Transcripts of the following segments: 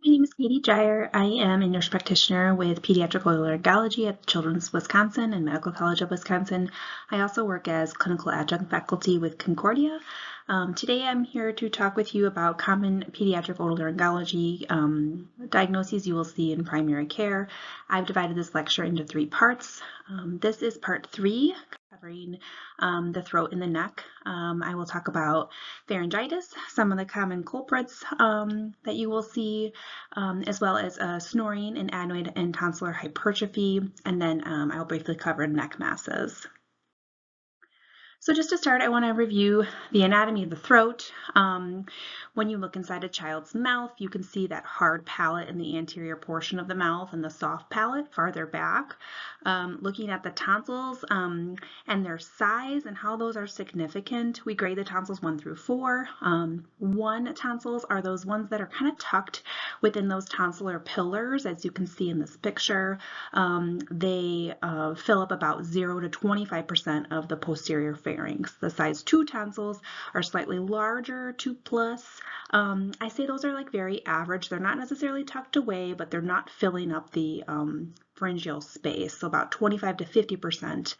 My name is Katie Dreyer. I am a nurse practitioner with Pediatric Otolaryngology at Children's Wisconsin and Medical College of Wisconsin. I also work as clinical adjunct faculty with Concordia. Today I'm here to talk with you about common pediatric otolaryngology diagnoses you will see in primary care. I've divided this lecture into 3 parts. This is part 3, covering the throat and the neck. I will talk about pharyngitis, some of the common culprits that you will see, as well as snoring and adenoid and tonsillar hypertrophy, and then I'll briefly cover neck masses. So just to start, I want to review the anatomy of the throat. When you look inside a child's mouth, you can see that hard palate in the anterior portion of the mouth and the soft palate farther back. Looking at the tonsils and their size and how those are significant, we grade the tonsils 1 through 4. 1 tonsils are those ones that are kind of tucked within those tonsillar pillars, as you can see in this picture. They fill up about 0 to 25% of the posterior pharynx. The size 2 tonsils are slightly larger, 2+. I say those are like very average. They're not necessarily tucked away, but they're not filling up the pharyngeal space, so about 25 to 50%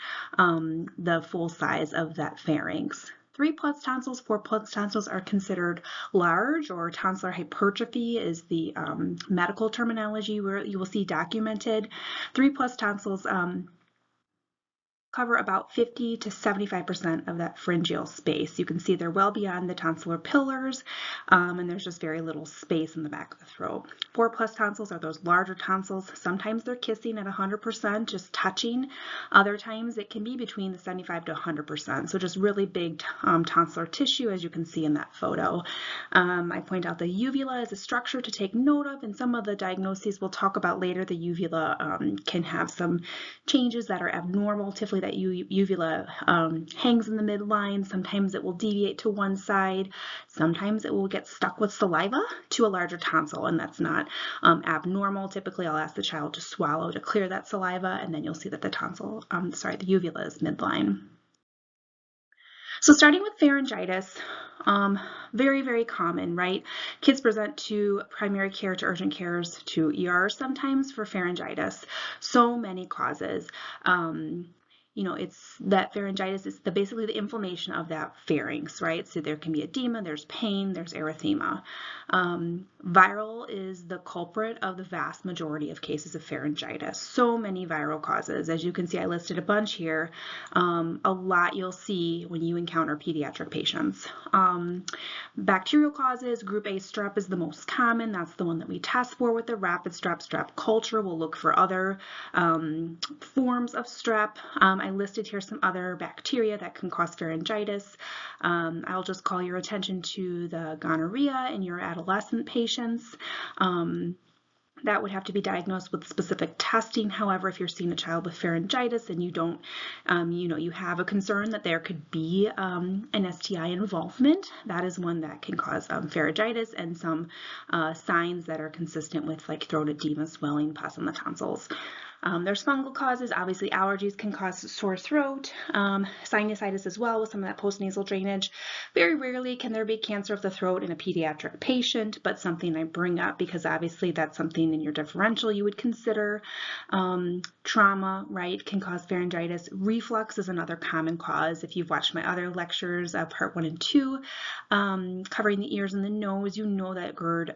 the full size of that pharynx. 3+ tonsils, 4+ tonsils are considered large, or tonsillar hypertrophy is the medical terminology where you will see documented. 3+ tonsils cover about 50 to 75% of that pharyngeal space. You can see they're well beyond the tonsillar pillars, and there's just very little space in the back of the throat. 4+ tonsils are those larger tonsils. Sometimes they're kissing at 100%, just touching. Other times it can be between the 75 to 100%, so just really big tonsillar tissue, as you can see in that photo. I point out the uvula as a structure to take note of, and some of the diagnoses we'll talk about later. The uvula can have some changes that are abnormal. Typically that uvula hangs in the midline. Sometimes it will deviate to one side. Sometimes it will get stuck with saliva to a larger tonsil, and that's not abnormal. Typically I'll ask the child to swallow to clear that saliva, and then you'll see that the uvula is midline. So starting with pharyngitis, very, very common, right? Kids present to primary care, to urgent cares, to ER sometimes for pharyngitis. So many causes. It's that pharyngitis is basically the inflammation of that pharynx, right? So there can be edema, there's pain, there's erythema. Viral is the culprit of the vast majority of cases of pharyngitis. So many viral causes. As you can see, I listed a bunch here. A lot you'll see when you encounter pediatric patients. Bacterial causes, group A strep is the most common. That's the one that we test for with the rapid strep culture. We'll look for other forms of strep. I listed here some other bacteria that can cause pharyngitis. I'll just call your attention to the gonorrhea in your adolescent patients. That would have to be diagnosed with specific testing. However, if you're seeing a child with pharyngitis and you don't, you have a concern that there could be an STI involvement, that is one that can cause pharyngitis, and some signs that are consistent with like throat edema, swelling, pus on the tonsils. There's fungal causes. Obviously, allergies can cause sore throat, sinusitis as well with some of that postnasal drainage. Very rarely can there be cancer of the throat in a pediatric patient, but something I bring up because obviously that's something in your differential you would consider. Trauma, right, can cause pharyngitis. Reflux is another common cause. If you've watched my other lectures, part 1 and 2, covering the ears and the nose, you know that GERD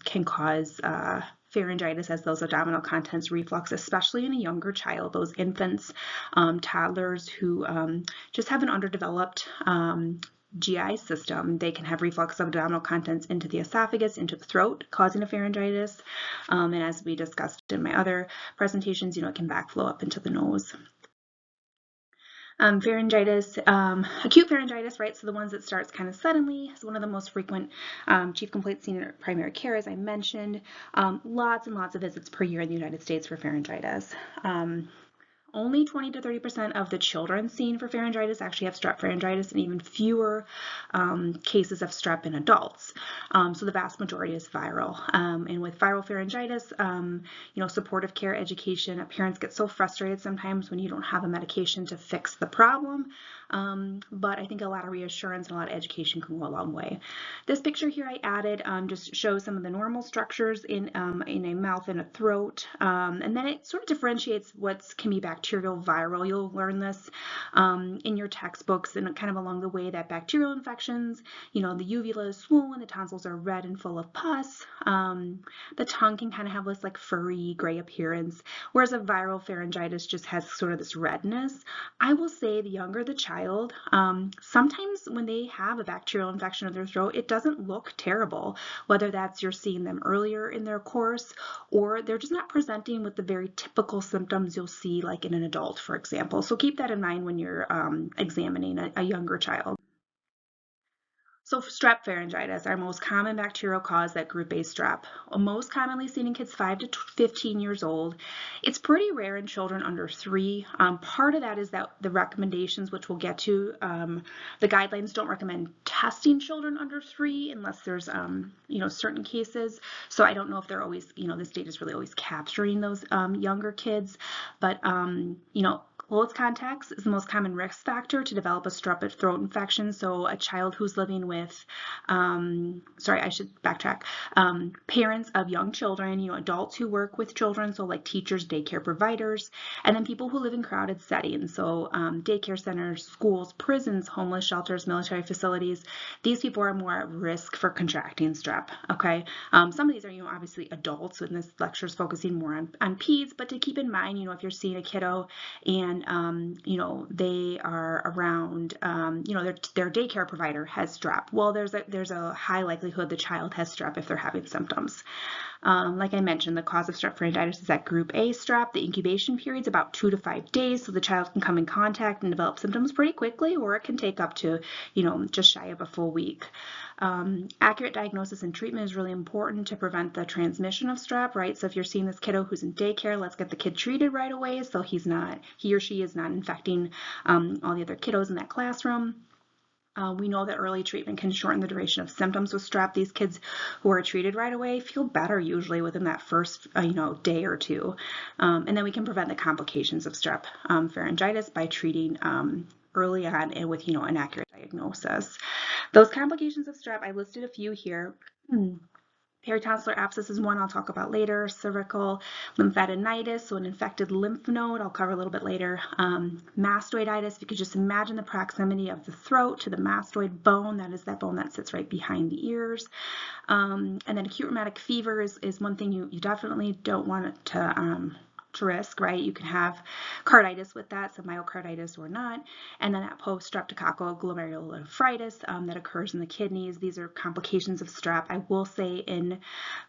can cause pharyngitis as those abdominal contents reflux, especially in a younger child, those infants, toddlers who just have an underdeveloped GI system. They can have reflux of abdominal contents into the esophagus, into the throat, causing a pharyngitis. And as we discussed in my other presentations, it can backflow up into the nose. Pharyngitis, acute pharyngitis, right? So the ones that starts kind of suddenly is one of the most frequent chief complaints seen in primary care, as I mentioned. Lots and lots of visits per year in the United States for pharyngitis. only 20 to 30% of the children seen for pharyngitis actually have strep pharyngitis, and even fewer cases of strep in adults. So the vast majority is viral. And with viral pharyngitis, supportive care, education, parents get so frustrated sometimes when you don't have a medication to fix the problem. But I think a lot of reassurance and a lot of education can go a long way. This picture here I added just shows some of the normal structures in a mouth and a throat, and then it sort of differentiates what can be bacterial, viral. You'll learn this in your textbooks and kind of along the way that bacterial infections, the uvula is swollen, the tonsils are red and full of pus, the tongue can kind of have this like furry gray appearance, whereas a viral pharyngitis just has sort of this redness. I will say the younger the child, sometimes when they have a bacterial infection of their throat, it doesn't look terrible, whether that's you're seeing them earlier in their course or they're just not presenting with the very typical symptoms you'll see like in an adult, for example. So keep that in mind when you're examining a younger child. So strep pharyngitis, our most common bacterial cause, that group A strep, most commonly seen in kids 5 to 15 years old. It's pretty rare in children under 3. Part of that is that the recommendations, which we'll get to, the guidelines don't recommend testing children under 3 unless there's, certain cases. So I don't know if they're always, this data is really always capturing those younger kids, but, close contacts is the most common risk factor to develop a strep throat infection. So a child who's living with, I should backtrack, parents of young children, adults who work with children, so like teachers, daycare providers, and then people who live in crowded settings, so daycare centers, schools, prisons, homeless shelters, military facilities. These people are more at risk for contracting strep, okay? Some of these are, obviously adults, and this lecture is focusing more on peds, but to keep in mind, if you're seeing a kiddo and they are around, their daycare provider has strep. Well, there's a high likelihood the child has strep if they're having symptoms. Like I mentioned, the cause of strep pharyngitis is that group A strep. The incubation period is about 2 to 5 days, so the child can come in contact and develop symptoms pretty quickly, or it can take up to, just shy of a full week. Accurate diagnosis and treatment is really important to prevent the transmission of strep, right? So if you're seeing this kiddo who's in daycare, let's get the kid treated right away so he or she is not infecting all the other kiddos in that classroom. We know that early treatment can shorten the duration of symptoms with strep. These kids who are treated right away feel better usually within that first day or two. And then we can prevent the complications of strep pharyngitis by treating early on and with an accurate diagnosis. Those complications of strep, I listed a few here. Peritonsillar abscess is one I'll talk about later. Cervical lymphadenitis, so an infected lymph node, I'll cover a little bit later. Mastoiditis, if you could just imagine the proximity of the throat to the mastoid bone, that is that bone that sits right behind the ears. And then acute rheumatic fever is one thing you definitely don't want to risk, right? You can have carditis with that, so myocarditis or not, and then that post-streptococcal glomerulonephritis that occurs in the kidneys. These are complications of strep. I will say in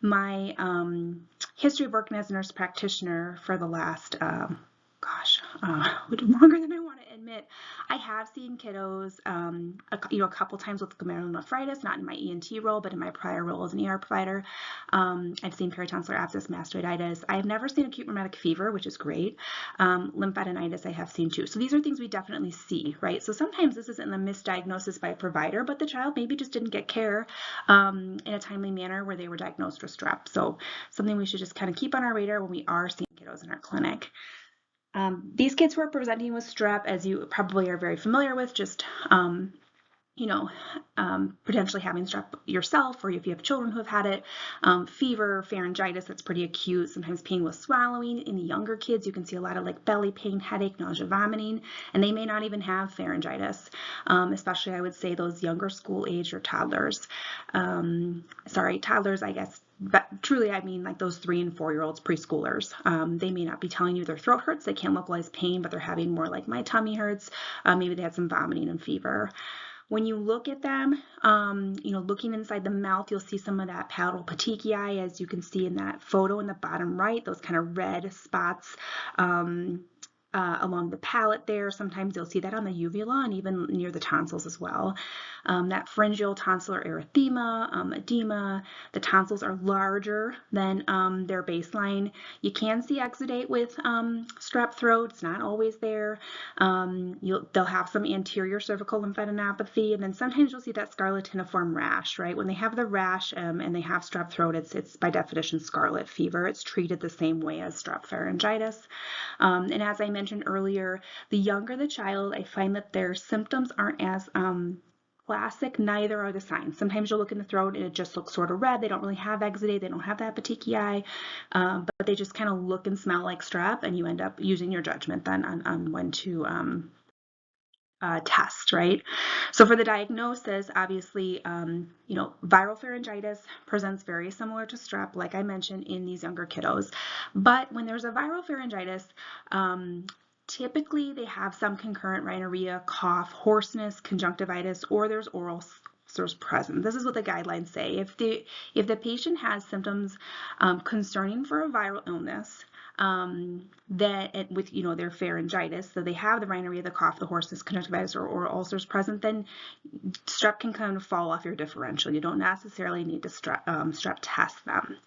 my history of working as a nurse practitioner for the last longer than I want to admit, I have seen kiddos a couple times with glomerulonephritis, not in my ENT role, but in my prior role as an ER provider. I've seen peritonsillar abscess, mastoiditis. I have never seen acute rheumatic fever, which is great. Lymphadenitis I have seen too. So these are things we definitely see, right? So sometimes this isn't a misdiagnosis by a provider, but the child maybe just didn't get care in a timely manner where they were diagnosed with strep. So something we should just kind of keep on our radar when we are seeing kiddos in our clinic. These kids who are presenting with strep, as you probably are very familiar with, just potentially having strep yourself, or if you have children who have had it, fever, pharyngitis, that's pretty acute, sometimes pain with swallowing. In the younger kids, you can see a lot of like belly pain, headache, nausea, vomiting, and they may not even have pharyngitis, especially I would say those younger school age or toddlers. Toddlers, I guess. But truly, I mean like those 3 and 4-year-olds, preschoolers. They may not be telling you their throat hurts. They can't localize pain, but they're having more like my tummy hurts. Maybe they had some vomiting and fever. When you look at them, looking inside the mouth, you'll see some of that palatal petechiae, as you can see in that photo in the bottom right, those kind of red spots along the palate there. Sometimes you'll see that on the uvula and even near the tonsils as well. That pharyngeal tonsillar erythema, edema, the tonsils are larger than their baseline. You can see exudate with strep throat. It's not always there. They'll have some anterior cervical lymphadenopathy, and then sometimes you'll see that scarletiniform rash, right? When they have the rash and they have strep throat, it's by definition scarlet fever. It's treated the same way as strep pharyngitis. And as I mentioned earlier, the younger the child, I find that their symptoms aren't as classic, neither are the signs. Sometimes you'll look in the throat and it just looks sort of red. They don't really have exudate, they don't have that petechiae, but they just kind of look and smell like strep, and you end up using your judgment then on when to test, right? So for the diagnosis, obviously, viral pharyngitis presents very similar to strep, like I mentioned, in these younger kiddos. But when there's a viral pharyngitis, typically they have some concurrent rhinorrhea, cough, hoarseness, conjunctivitis, or there's oral ulcers present. This is what the guidelines say. If the patient has symptoms concerning for a viral illness, that with their pharyngitis, so they have the rhinorrhea, the cough, the hoarseness, conjunctivitis, or oral ulcers present, then strep can kind of fall off your differential. You don't necessarily need to strep test them.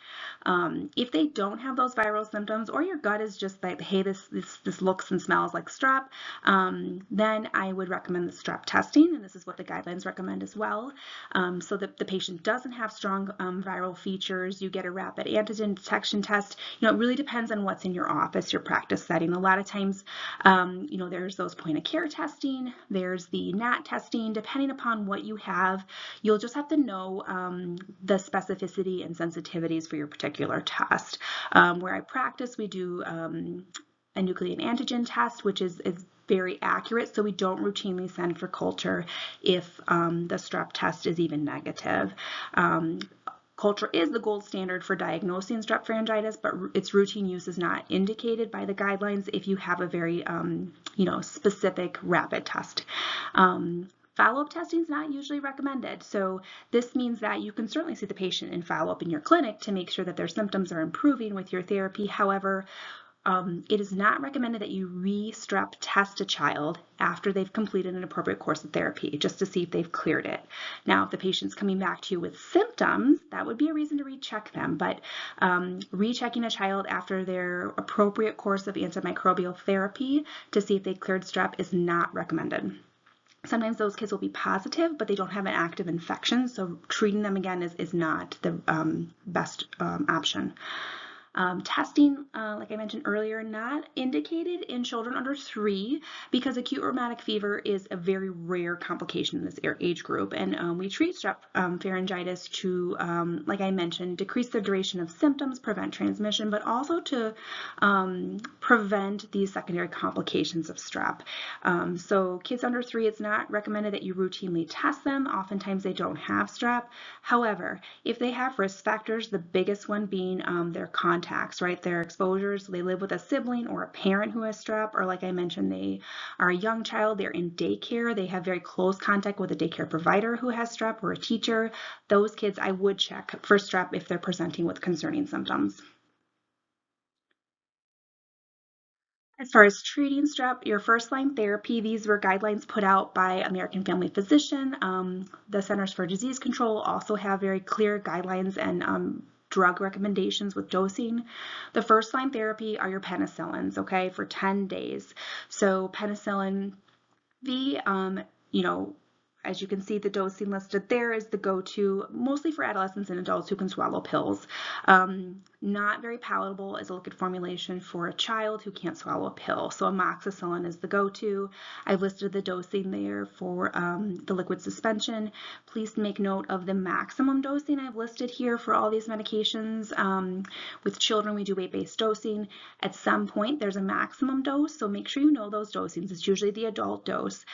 If they don't have those viral symptoms, or your gut is just like, hey, this looks and smells like strep, then I would recommend the strep testing, and this is what the guidelines recommend as well. So that the patient doesn't have strong viral features, you get a rapid antigen detection test. It really depends on what's in your office, your practice setting. A lot of times, there's those point of care testing, there's the NAT testing. Depending upon what you have, you'll just have to know the specificity and sensitivities for your particular test. Where I practice, we do a nuclear antigen test, which is very accurate, so we don't routinely send for culture if the strep test is even negative. Culture is the gold standard for diagnosing strep pharyngitis, but its routine use is not indicated by the guidelines if you have a very specific rapid test. Follow-up testing is not usually recommended, so this means that you can certainly see the patient in follow-up in your clinic to make sure that their symptoms are improving with your therapy. However, it is not recommended that you re-strep test a child after they've completed an appropriate course of therapy, just to see if they've cleared it. Now, if the patient's coming back to you with symptoms, that would be a reason to recheck them, but rechecking a child after their appropriate course of antimicrobial therapy to see if they cleared strep is not recommended. Sometimes those kids will be positive, but they don't have an active infection, so treating them again is not the best option. Testing, like I mentioned earlier, not indicated in children under 3 because acute rheumatic fever is a very rare complication in this age group, and we treat strep pharyngitis to, like I mentioned, decrease the duration of symptoms, prevent transmission, but also to prevent these secondary complications of strep. So kids under 3, it's not recommended that you routinely test them. Oftentimes they don't have strep. However, if they have risk factors, the biggest one being their contacts, right? Their exposures, they live with a sibling or a parent who has strep, or like I mentioned, they are a young child, they're in daycare, they have very close contact with a daycare provider who has strep or a teacher. Those kids I would check for strep if they're presenting with concerning symptoms. As far as treating strep, your first-line therapy, these were guidelines put out by American Family Physician. The Centers for Disease Control also have very clear guidelines and drug recommendations with dosing. The first-line therapy are your penicillins, okay, for 10 days. So penicillin V, as you can see, the dosing listed there is the go-to, mostly for adolescents and adults who can swallow pills. Not very palatable as a liquid formulation for a child who can't swallow a pill. So amoxicillin is the go-to. I've listed the dosing there for the liquid suspension. Please make note of the maximum dosing I've listed here for all these medications. With children, we do weight-based dosing. At some point, there's a maximum dose, so make sure you know those dosings. It's usually the adult dose.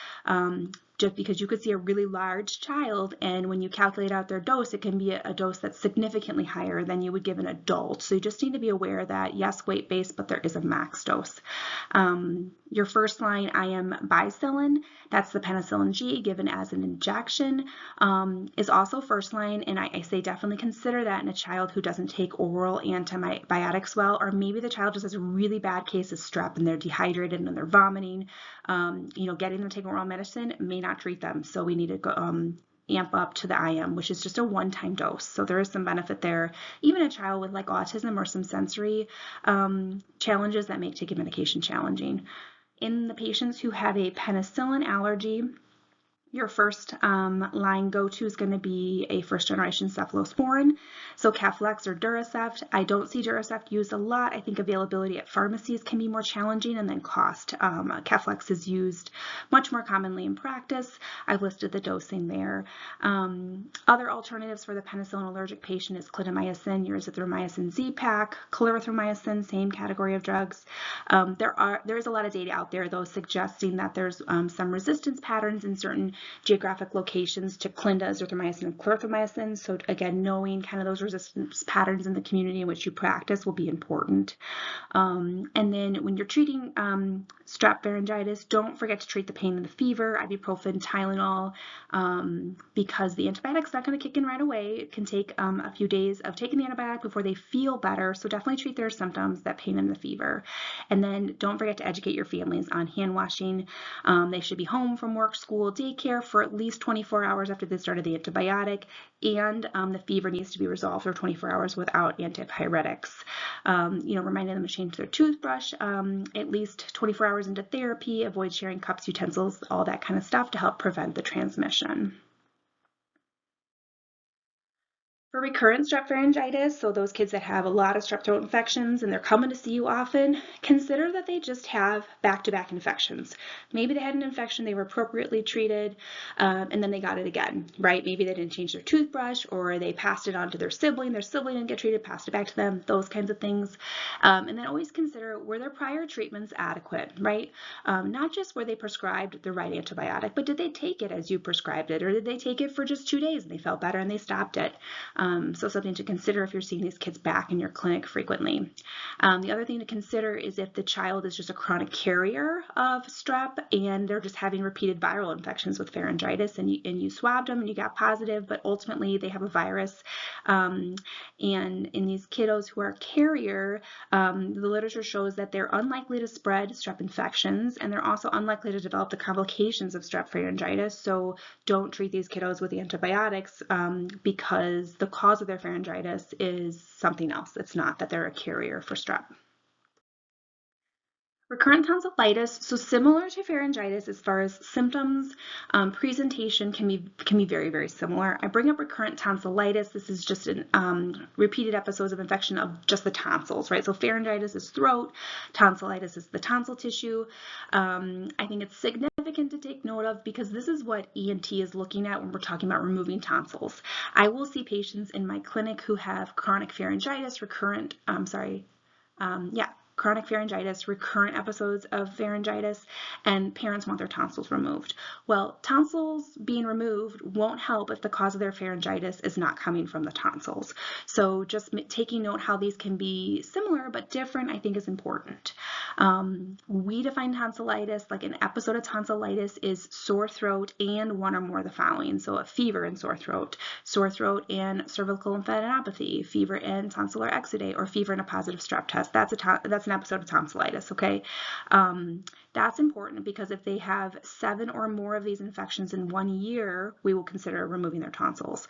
Just because you could see a really large child, and when you calculate out their dose, it can be a dose that's significantly higher than you would give an adult. So you just need to be aware that, yes, weight-based, but there is a max dose. Your first line IM bicillin, that's the penicillin G given as an injection, is also first line, and I say definitely consider that in a child who doesn't take oral antibiotics well, or maybe the child just has a really bad case of strep and they're dehydrated and they're vomiting. Getting them to take oral medicine may not treat them, so we need to go, amp up to the IM, which is just a one-time dose. So there is some benefit there. Even a child with like autism or some sensory challenges that make taking medication challenging. In the patients who have a penicillin allergy, your first line go-to is going to be a first-generation cephalosporin, so Keflex or Duraceft. I don't see Duraceft used a lot. I think availability at pharmacies can be more challenging, and then cost. Keflex is used much more commonly in practice. I've listed the dosing there. Other alternatives for the penicillin allergic patient is clindamycin, your azithromycin Z-Pak, clarithromycin, same category of drugs. There is a lot of data out there, though, suggesting that there's some resistance patterns in certain geographic locations to clinda, azithromycin, and clarithromycin. So again, knowing kind of those resistance patterns in the community in which you practice will be important. And then when you're treating strep pharyngitis, don't forget to treat the pain and the fever, ibuprofen, Tylenol, because the antibiotic's not going to kick in right away. It can take a few days of taking the antibiotic before they feel better. So definitely treat their symptoms, that pain and the fever. And then don't forget to educate your families on hand washing. They should be home from work, school, daycare for at least 24 hours after they started the antibiotic, and the fever needs to be resolved for 24 hours without antipyretics. Reminding them to change their toothbrush at least 24 hours into therapy, avoid sharing cups, utensils, all that kind of stuff to help prevent the transmission. For recurrent strep pharyngitis, so those kids that have a lot of strep throat infections and they're coming to see you often, consider that they just have back-to-back infections. Maybe they had an infection, they were appropriately treated, and then they got it again, right? Maybe they didn't change their toothbrush, or they passed it on to their sibling didn't get treated, passed it back to them, those kinds of things. And then always consider, were their prior treatments adequate, right? Not just were they prescribed the right antibiotic, but did they take it as you prescribed it, or did they take it for just 2 days and they felt better and they stopped it? So something to consider if you're seeing these kids back in your clinic frequently. The other thing to consider is if the child is just a chronic carrier of strep and they're just having repeated viral infections with pharyngitis, and you swabbed them and you got positive, but ultimately they have a virus. And in these kiddos who are carrier, the literature shows that they're unlikely to spread strep infections, and they're also unlikely to develop the complications of strep pharyngitis. So don't treat these kiddos with antibiotics because the cause of their pharyngitis is something else. It's not that they're a carrier for strep. Recurrent tonsillitis, so similar to pharyngitis as far as symptoms, presentation can be very, very similar. I bring up recurrent tonsillitis. This is just repeated episodes of infection of just the tonsils, right? So pharyngitis is throat, tonsillitis is the tonsil tissue. I think it's significant to take note of because this is what ENT is looking at when we're talking about removing tonsils. I will see patients in my clinic who have chronic pharyngitis, chronic pharyngitis, recurrent episodes of pharyngitis, and parents want their tonsils removed. Well, tonsils being removed won't help if the cause of their pharyngitis is not coming from the tonsils. So just taking note how these can be similar but different, I think, is important. We define tonsillitis like an episode of tonsillitis is sore throat and one or more of the following. So a fever and sore throat and cervical lymphadenopathy, fever and tonsillar exudate, or fever and a positive strep test. That's an episode of tonsillitis, okay? That's important because if they have 7 or more of these infections in 1 year, we will consider removing their tonsils.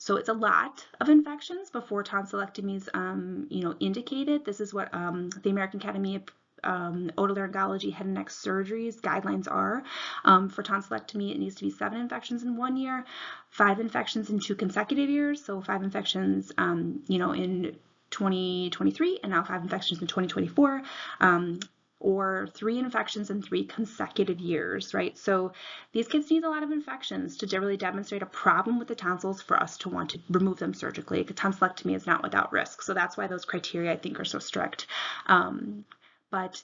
So it's a lot of infections before tonsillectomy is, indicated. This is what the American Academy of Otolaryngology head and neck surgeries guidelines are. For tonsillectomy, it needs to be 7 infections in 1 year, 5 infections in 2 consecutive years. So 5 infections, in 2023, and now 5 infections in 2024. Or 3 infections in 3 consecutive years, right? So these kids need a lot of infections to really demonstrate a problem with the tonsils for us to want to remove them surgically. Tonsillectomy is not without risk, so that's why those criteria I think are so strict. But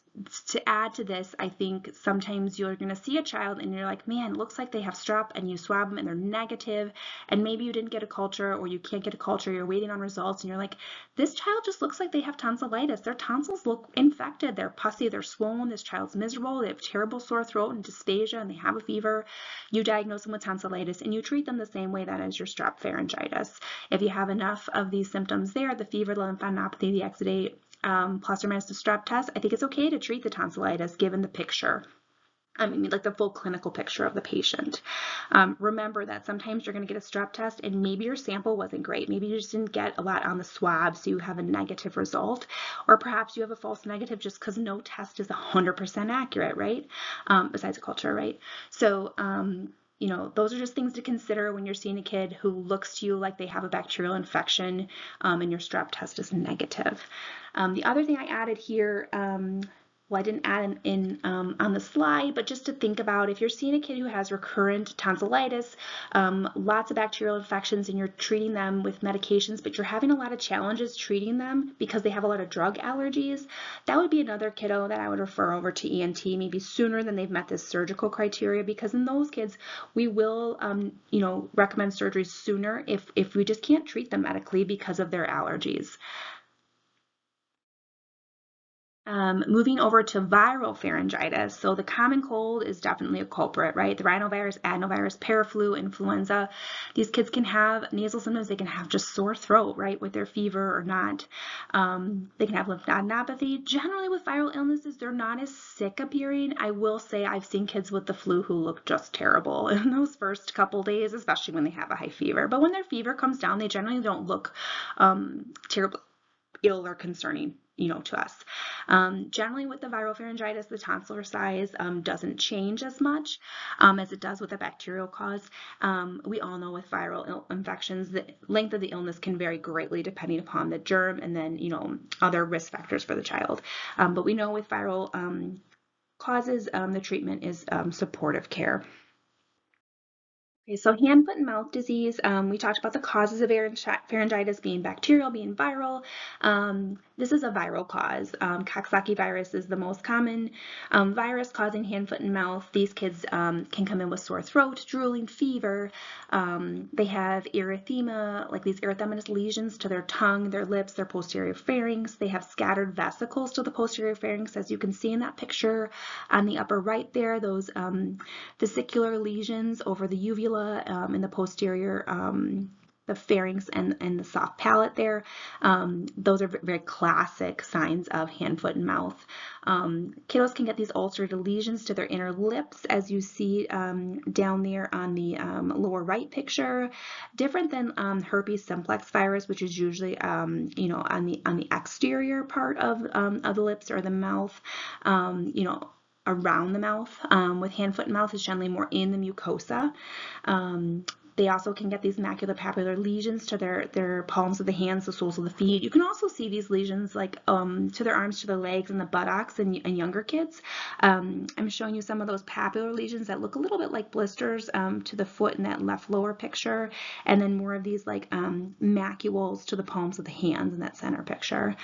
to add to this, I think sometimes you're going to see a child and you're like, man, it looks like they have strep, and you swab them and they're negative, and maybe you didn't get a culture or you can't get a culture, you're waiting on results, and you're like, this child just looks like they have tonsillitis. Their tonsils look infected, they're pussy, they're swollen, this child's miserable, they have terrible sore throat and dysphagia, and they have a fever. You diagnose them with tonsillitis and you treat them the same way that as your strep pharyngitis. If you have enough of these symptoms there, the fever, the lymphadenopathy, the exudate, plus or minus the strep test, I think it's okay to treat the tonsillitis given the picture. I mean, like the full clinical picture of the patient. Remember that sometimes you're going to get a strep test and maybe your sample wasn't great. Maybe you just didn't get a lot on the swab, so you have a negative result. Or perhaps you have a false negative just because no test is 100% accurate, right? Besides a culture, right? So, you know, those are just things to consider when you're seeing a kid who looks to you like they have a bacterial infection and your strep test is negative. The other thing I added here, well, I didn't add in on the slide, but just to think about if you're seeing a kid who has recurrent tonsillitis, lots of bacterial infections, and you're treating them with medications, but you're having a lot of challenges treating them because they have a lot of drug allergies, that would be another kiddo that I would refer over to ENT maybe sooner than they've met this surgical criteria, because in those kids, we will, you know, recommend surgery sooner if we just can't treat them medically because of their allergies. Moving over to viral pharyngitis. So the common cold is definitely a culprit, right? The rhinovirus, adenovirus, paraflu, influenza. These kids can have nasal symptoms. They can have just sore throat, right, with their fever or not. They can have lymphadenopathy. Generally with viral illnesses, they're not as sick appearing. I will say I've seen kids with the flu who look just terrible in those first couple days, especially when they have a high fever. But when their fever comes down, they generally don't look terribly ill or concerning, you know, to us. Generally with the viral pharyngitis, the tonsillar size doesn't change as much as it does with a bacterial cause. We all know with viral infections, the length of the illness can vary greatly depending upon the germ and then, you know, other risk factors for the child. But we know with viral causes, the treatment is supportive care. Okay, so hand, foot, and mouth disease, we talked about the causes of pharyngitis being bacterial, being viral. This is a viral cause. Coxsackie virus is the most common virus causing hand, foot, and mouth. These kids can come in with sore throat, drooling, fever. They have erythema, like these erythematous lesions to their tongue, their lips, their posterior pharynx. They have scattered vesicles to the posterior pharynx, as you can see in that picture on the upper right there, those vesicular lesions over the uvula in the posterior, the pharynx and the soft palate there. Those are very classic signs of hand, foot, and mouth. Kiddos can get these ulcerated lesions to their inner lips, as you see down there on the lower right picture. Different than herpes simplex virus, which is usually you know, on the exterior part of the lips or the mouth. You know, around the mouth. With hand, foot, and mouth is generally more in the mucosa. They also can get these maculopapular lesions to their palms of the hands, the soles of the feet. You can also see these lesions like to their arms, to their legs, and the buttocks in younger kids. I'm showing you some of those papular lesions that look a little bit like blisters to the foot in that left lower picture, and then more of these like macules to the palms of the hands in that center picture.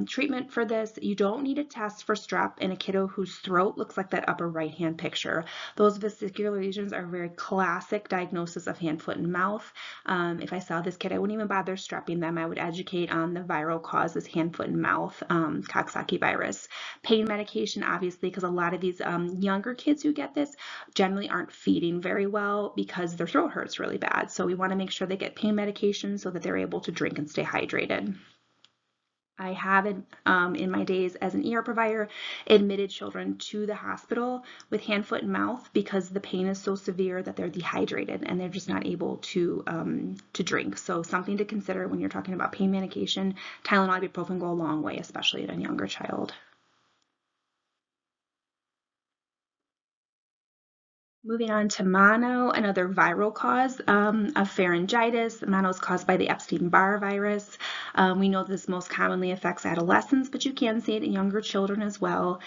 Treatment for this, you don't need a test for strep in a kiddo whose throat looks like that upper right hand picture. Those vesicular lesions are a very classic diagnosis of hand, foot, and mouth. If I saw this kid, I wouldn't even bother strepping them. I would educate on the viral causes, hand, foot, and mouth, Coxsackie virus. Pain medication, obviously, because a lot of these younger kids who get this generally aren't feeding very well because their throat hurts really bad. So we want to make sure they get pain medication so that they're able to drink and stay hydrated. I have, in my days as an ER provider, admitted children to the hospital with hand, foot, and mouth because the pain is so severe that they're dehydrated and they're just not able to drink. So something to consider when you're talking about pain medication. Tylenol, ibuprofen go a long way, especially in a younger child. Moving on to mono, another viral cause of pharyngitis. Mono is caused by the Epstein-Barr virus. We know this most commonly affects adolescents, but you can see it in younger children as well.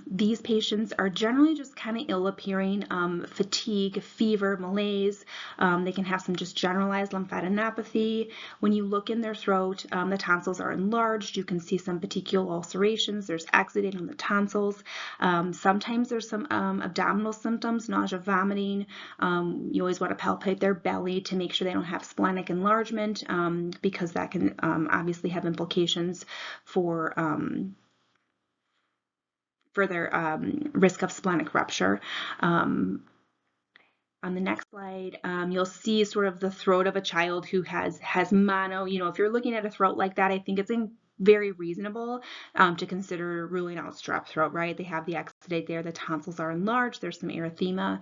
These patients are generally just kind of ill appearing, fatigue, fever, malaise. They can have some just generalized lymphadenopathy. When you look in their throat, the tonsils are enlarged. You can see some petechial ulcerations. There's exudate on the tonsils. Sometimes there's some abdominal symptoms, nausea, vomiting. You always want to palpate their belly to make sure they don't have splenic enlargement, because that can obviously have implications for their risk of splenic rupture. On the next slide, you'll see sort of the throat of a child who has mono. If you're looking at a throat like that, I think it's very reasonable to consider ruling out strep throat, right? They have the exudate there, the tonsils are enlarged, there's some erythema.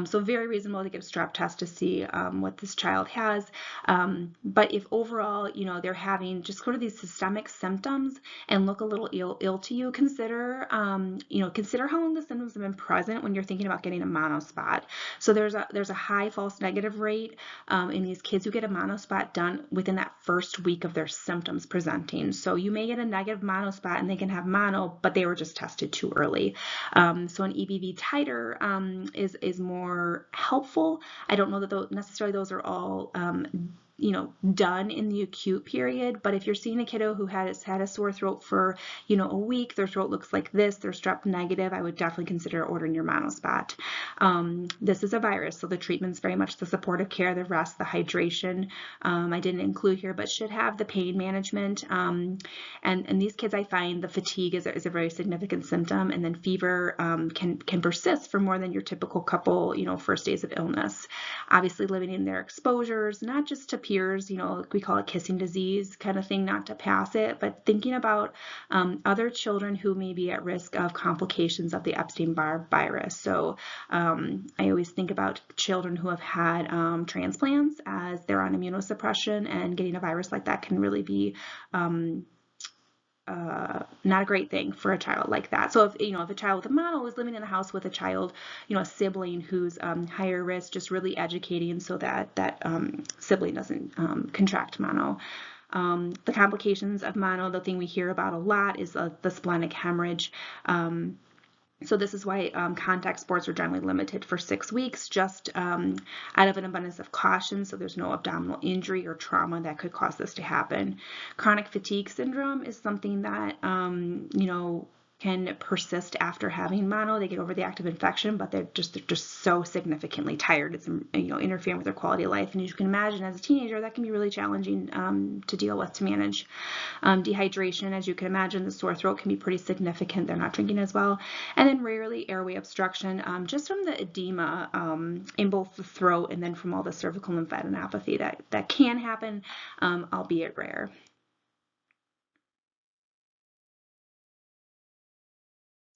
So very reasonable to get a strep test to see what this child has. But if overall, they're having just sort of these systemic symptoms and look a little ill to you, consider how long the symptoms have been present when you're thinking about getting a monospot. So there's a high false negative rate in these kids who get a monospot done within that first week of their symptoms presenting. So you may get a negative monospot and they can have mono, but they were just tested too early. So an EBV titer is more helpful. I don't know that necessarily those are all done in the acute period, but if you're seeing a kiddo who has had a sore throat for a week, their throat looks like this, they're strep negative, I would definitely consider ordering your monospot. This is a virus, so the treatment's very much the supportive care, the rest, the hydration. I didn't include here, but should have the pain management. And these kids, I find the fatigue is a very significant symptom, and then fever can persist for more than your typical couple, first days of illness. Obviously living in their exposures, not just to peers, we call it kissing disease kind of thing, not to pass it, but thinking about other children who may be at risk of complications of the Epstein-Barr virus. So I always think about children who have had transplants, as they're on immunosuppression, and getting a virus like that can really be not a great thing for a child like that. So if a child with a mono is living in the house with a child, a sibling who's higher risk, just really educating so that sibling doesn't contract mono. The complications of mono, the thing we hear about a lot is the splenic hemorrhage. So this is why contact sports are generally limited for 6 weeks, just out of an abundance of caution, so there's no abdominal injury or trauma that could cause this to happen. Chronic fatigue syndrome is something that, can persist after having mono. They get over the active infection, but they're just so significantly tired. It's interfering with their quality of life, and as you can imagine, as a teenager, that can be really challenging to deal with, to manage. Dehydration, as you can imagine, the sore throat can be pretty significant. They're not drinking as well, and then rarely airway obstruction, just from the edema in both the throat and then from all the cervical lymphadenopathy that can happen, albeit rare.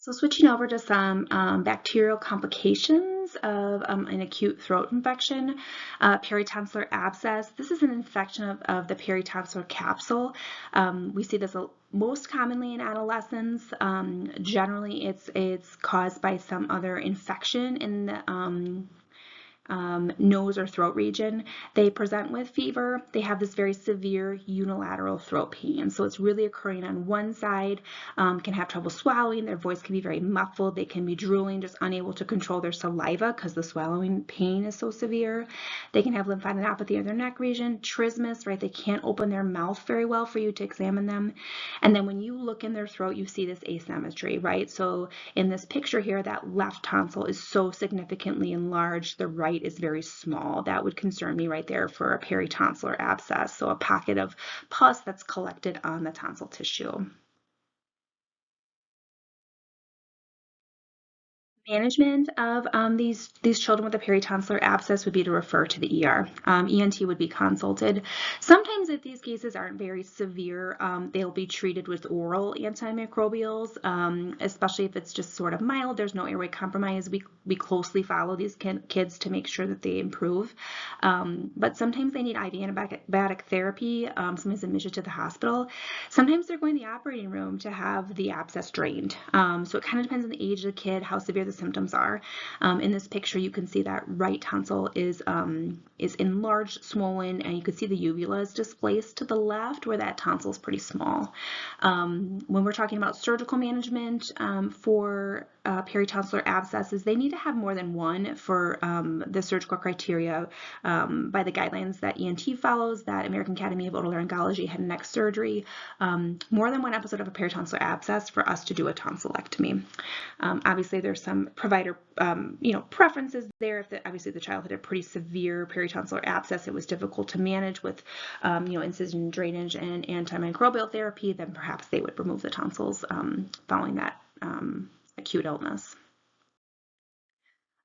So switching over to some bacterial complications of an acute throat infection, peritonsillar abscess. This is an infection of the peritonsillar capsule. We see this most commonly in adolescents. Generally, it's caused by some other infection in the nose or throat region. They present with fever. They have this very severe unilateral throat pain. So it's really occurring on one side, can have trouble swallowing. Their voice can be very muffled. They can be drooling, just unable to control their saliva because the swallowing pain is so severe. They can have lymphadenopathy in their neck region, trismus, right? They can't open their mouth very well for you to examine them. And then when you look in their throat, you see this asymmetry, right? So in this picture here, that left tonsil is so significantly enlarged. The right is very small. That would concern me right there for a peritonsillar abscess, so a pocket of pus that's collected on the tonsil tissue. Management of these children with a peritonsillar abscess would be to refer to the ER. ENT would be consulted. Sometimes if these cases aren't very severe, they'll be treated with oral antimicrobials, especially if it's just sort of mild, there's no airway compromise. We closely follow these kids to make sure that they improve. But sometimes they need IV antibiotic therapy, sometimes admission to the hospital. Sometimes they're going to the operating room to have the abscess drained. So it kind of depends on the age of the kid, how severe the symptoms are. In this picture, you can see that right tonsil is enlarged, swollen, and you can see the uvula is displaced to the left where that tonsil is pretty small. When we're talking about surgical management for peritonsillar abscesses, they need to have more than one for the surgical criteria by the guidelines that ENT follows, that American Academy of Otolaryngology Head and Neck Surgery, more than one episode of a peritonsillar abscess for us to do a tonsillectomy. Obviously, there's some provider preferences there. If obviously the child had a pretty severe peritonsillar abscess, it was difficult to manage with incision drainage and antimicrobial therapy, then perhaps they would remove the tonsils following that acute illness.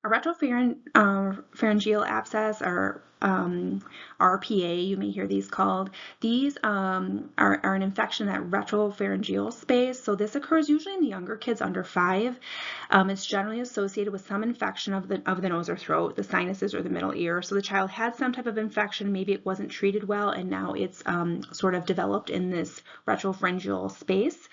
A retropharyngeal abscess, or RPA, you may hear these called. These are an infection in that retropharyngeal space. So this occurs usually in the younger kids under 5. It's generally associated with some infection of the nose or throat, the sinuses, or the middle ear. So the child had some type of infection, maybe it wasn't treated well, and now it's sort of developed in this retropharyngeal space.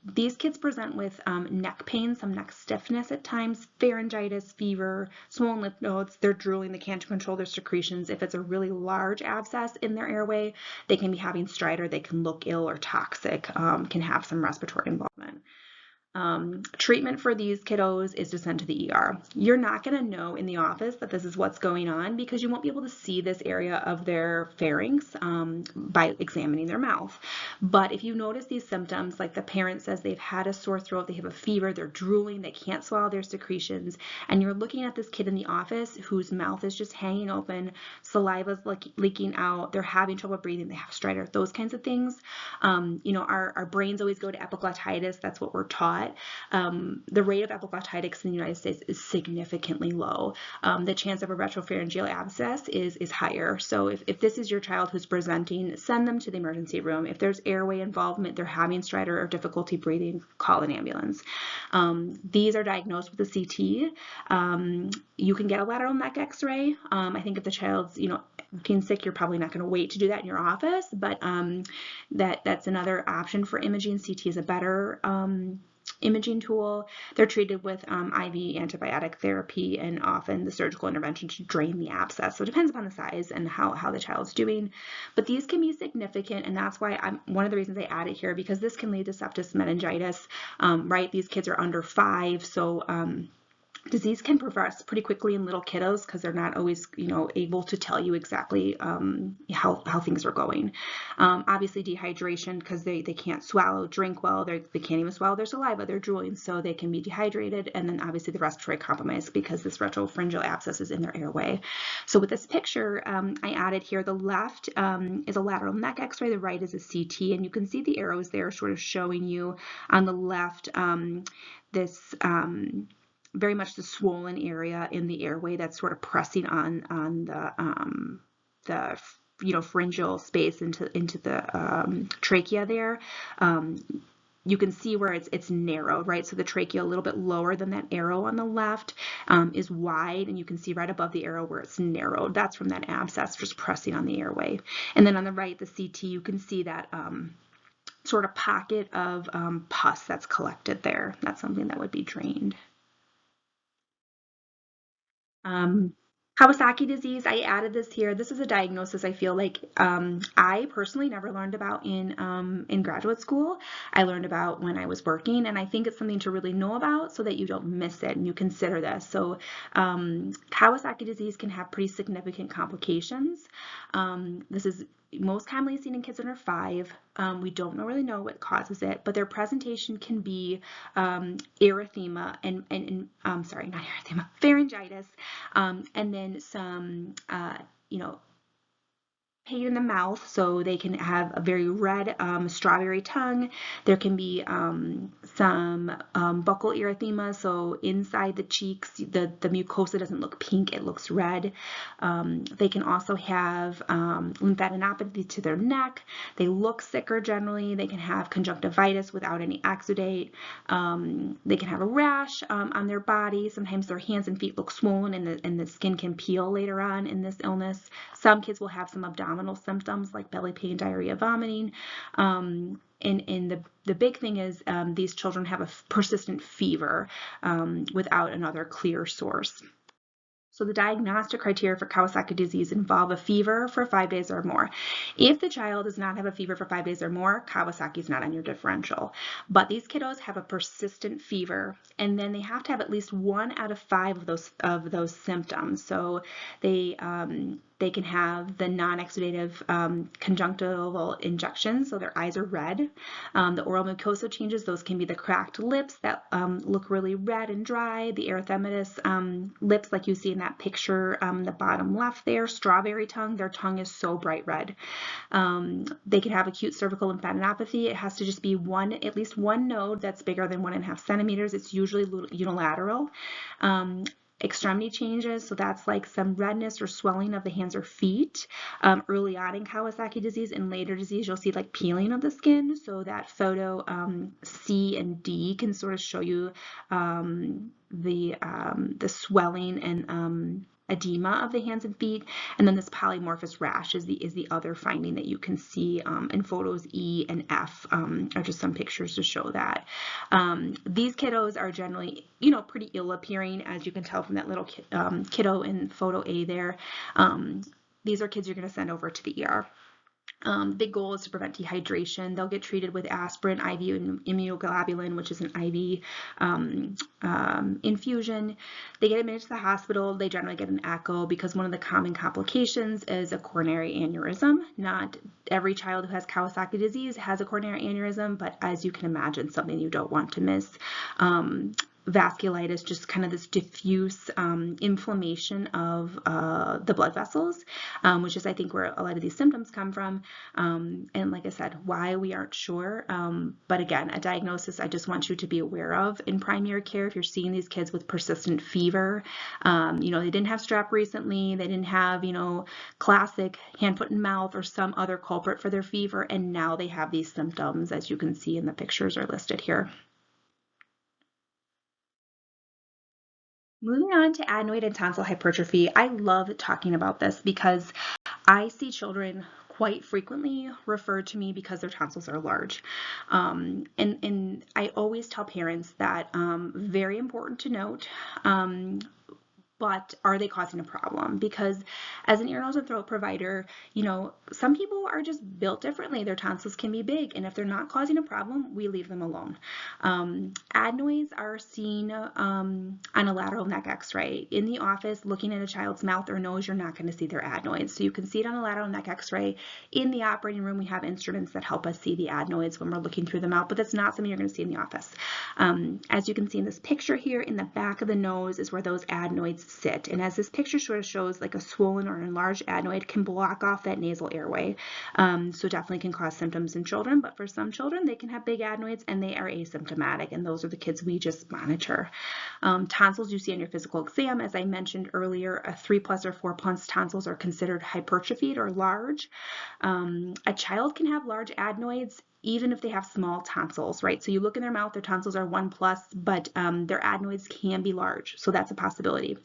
These kids present with neck pain, some neck stiffness at times, pharyngitis, fever, swollen lymph nodes. They're drooling, they can't control their secretions. If it's a really large abscess in their airway, they can be having stridor, they can look ill or toxic, can have some respiratory involvement. Treatment for these kiddos is to send to the ER. You're not going to know in the office that this is what's going on because you won't be able to see this area of their pharynx by examining their mouth. But if you notice these symptoms, like the parent says they've had a sore throat, they have a fever, they're drooling, they can't swallow their secretions, and you're looking at this kid in the office whose mouth is just hanging open, saliva's leaking out, they're having trouble breathing, they have stridor, those kinds of things. Our brains always go to epiglottitis. That's what we're taught. The rate of epiglottitis in the United States is significantly low. The chance of a retropharyngeal abscess is higher. So if this is your child who's presenting, send them to the emergency room. If there's airway involvement, they're having stridor or difficulty breathing, call an ambulance. These are diagnosed with a CT. You can get a lateral neck x-ray. I think if the child's being sick, you're probably not going to wait to do that in your office, but that's another option for imaging. CT is a better imaging tool. They're treated with IV antibiotic therapy and often the surgical intervention to drain the abscess. So it depends upon the size and how the child's doing. But these can be significant, and that's why one of the reasons I added here, because this can lead to sepsis meningitis, right? These kids are under 5, so disease can progress pretty quickly in little kiddos because they're not always, able to tell you exactly how things are going. Obviously dehydration, because they can't swallow, drink well, they can't even swallow their saliva, they're drooling, so they can be dehydrated. And then obviously the respiratory compromise because this retropharyngeal abscess is in their airway. So with this picture, I added here, the left is a lateral neck x-ray, the right is a CT, and you can see the arrows there sort of showing you on the left this very much the swollen area in the airway that's sort of pressing on the pharyngeal space into the trachea there. You can see where it's narrowed, right? So the trachea a little bit lower than that arrow on the left is wide, and you can see right above the arrow where it's narrowed. That's from that abscess just pressing on the airway. And then on the right, the CT, you can see that sort of pocket of pus that's collected there. That's something that would be drained. Kawasaki disease, I added this here. This is a diagnosis I feel like I personally never learned about in graduate school. I learned about when I was working, and I think it's something to really know about so that you don't miss it and you consider this. So Kawasaki disease can have pretty significant complications. This is most commonly seen in kids under 5. We don't really know what causes it, but their presentation can be erythema and sorry, not erythema, pharyngitis, and then some, pain in the mouth, so they can have a very red strawberry tongue. There can be some buccal erythema, so inside the cheeks, the mucosa doesn't look pink, it looks red. They can also have lymphadenopathy to their neck. They look sicker generally. They can have conjunctivitis without any exudate. They can have a rash on their body. Sometimes their hands and feet look swollen, and the skin can peel later on in this illness. Some kids will have some abdominal symptoms like belly pain, diarrhea, vomiting. And the big thing is these children have a persistent fever without another clear source. So the diagnostic criteria for Kawasaki disease involve a fever for 5 days or more. If the child does not have a fever for 5 days or more, Kawasaki is not on your differential. But these kiddos have a persistent fever, and then they have to have at least 1 out of 5 of those symptoms. So they can have the non-exudative conjunctival injections, so their eyes are red. The oral mucosa changes, those can be the cracked lips that look really red and dry, the erythematous lips like you see in that picture, the bottom left there, strawberry tongue, their tongue is so bright red. They can have acute cervical lymphadenopathy. It has to just be at least one node that's bigger than 1.5 centimeters. It's usually unilateral. Extremity changes, so that's like some redness or swelling of the hands or feet. Early on in Kawasaki disease. In later disease, you'll see like peeling of the skin, so that photo C and D can sort of show you the swelling and edema of the hands and feet. And then this polymorphous rash is the other finding that you can see in photos E and F are just some pictures to show that. These kiddos are generally, pretty ill appearing, as you can tell from that little kiddo in photo A there. These are kids you're going to send over to the ER. The big goal is to prevent dehydration. They'll get treated with aspirin, IV immunoglobulin, which is an IV infusion. They get admitted to the hospital. They generally get an echo because one of the common complications is a coronary aneurysm. Not every child who has Kawasaki disease has a coronary aneurysm, but as you can imagine, something you don't want to miss. Vasculitis, just kind of this diffuse inflammation of the blood vessels, which is, I think, where a lot of these symptoms come from. And like I said, why we aren't sure. But again, a diagnosis I just want you to be aware of in primary care. If you're seeing these kids with persistent fever, they didn't have strep recently, they didn't have, classic hand, foot, and mouth or some other culprit for their fever, and now they have these symptoms, as you can see in the pictures are listed here. Moving on to adenoid and tonsil hypertrophy, I love talking about this because I see children quite frequently referred to me because their tonsils are large. And I always tell parents that very important to note, but are they causing a problem? Because as an ear, nose, and throat provider, some people are just built differently. Their tonsils can be big, and if they're not causing a problem, we leave them alone. Adenoids are seen on a lateral neck x-ray. In the office, looking at a child's mouth or nose, you're not going to see their adenoids. So you can see it on a lateral neck x-ray. In the operating room, we have instruments that help us see the adenoids when we're looking through the mouth, but that's not something you're going to see in the office. As you can see in this picture here, in the back of the nose is where those adenoids sit. And as this picture sort of shows, like a swollen or enlarged adenoid can block off that nasal airway. So definitely can cause symptoms in children, but for some children, they can have big adenoids and they are asymptomatic. And those are the kids we just monitor. Tonsils you see on your physical exam, as I mentioned earlier, a 3+ or 4+ tonsils are considered hypertrophied or large. A child can have large adenoids even if they have small tonsils, right? So you look in their mouth, their tonsils are 1+, but their adenoids can be large. So that's a possibility.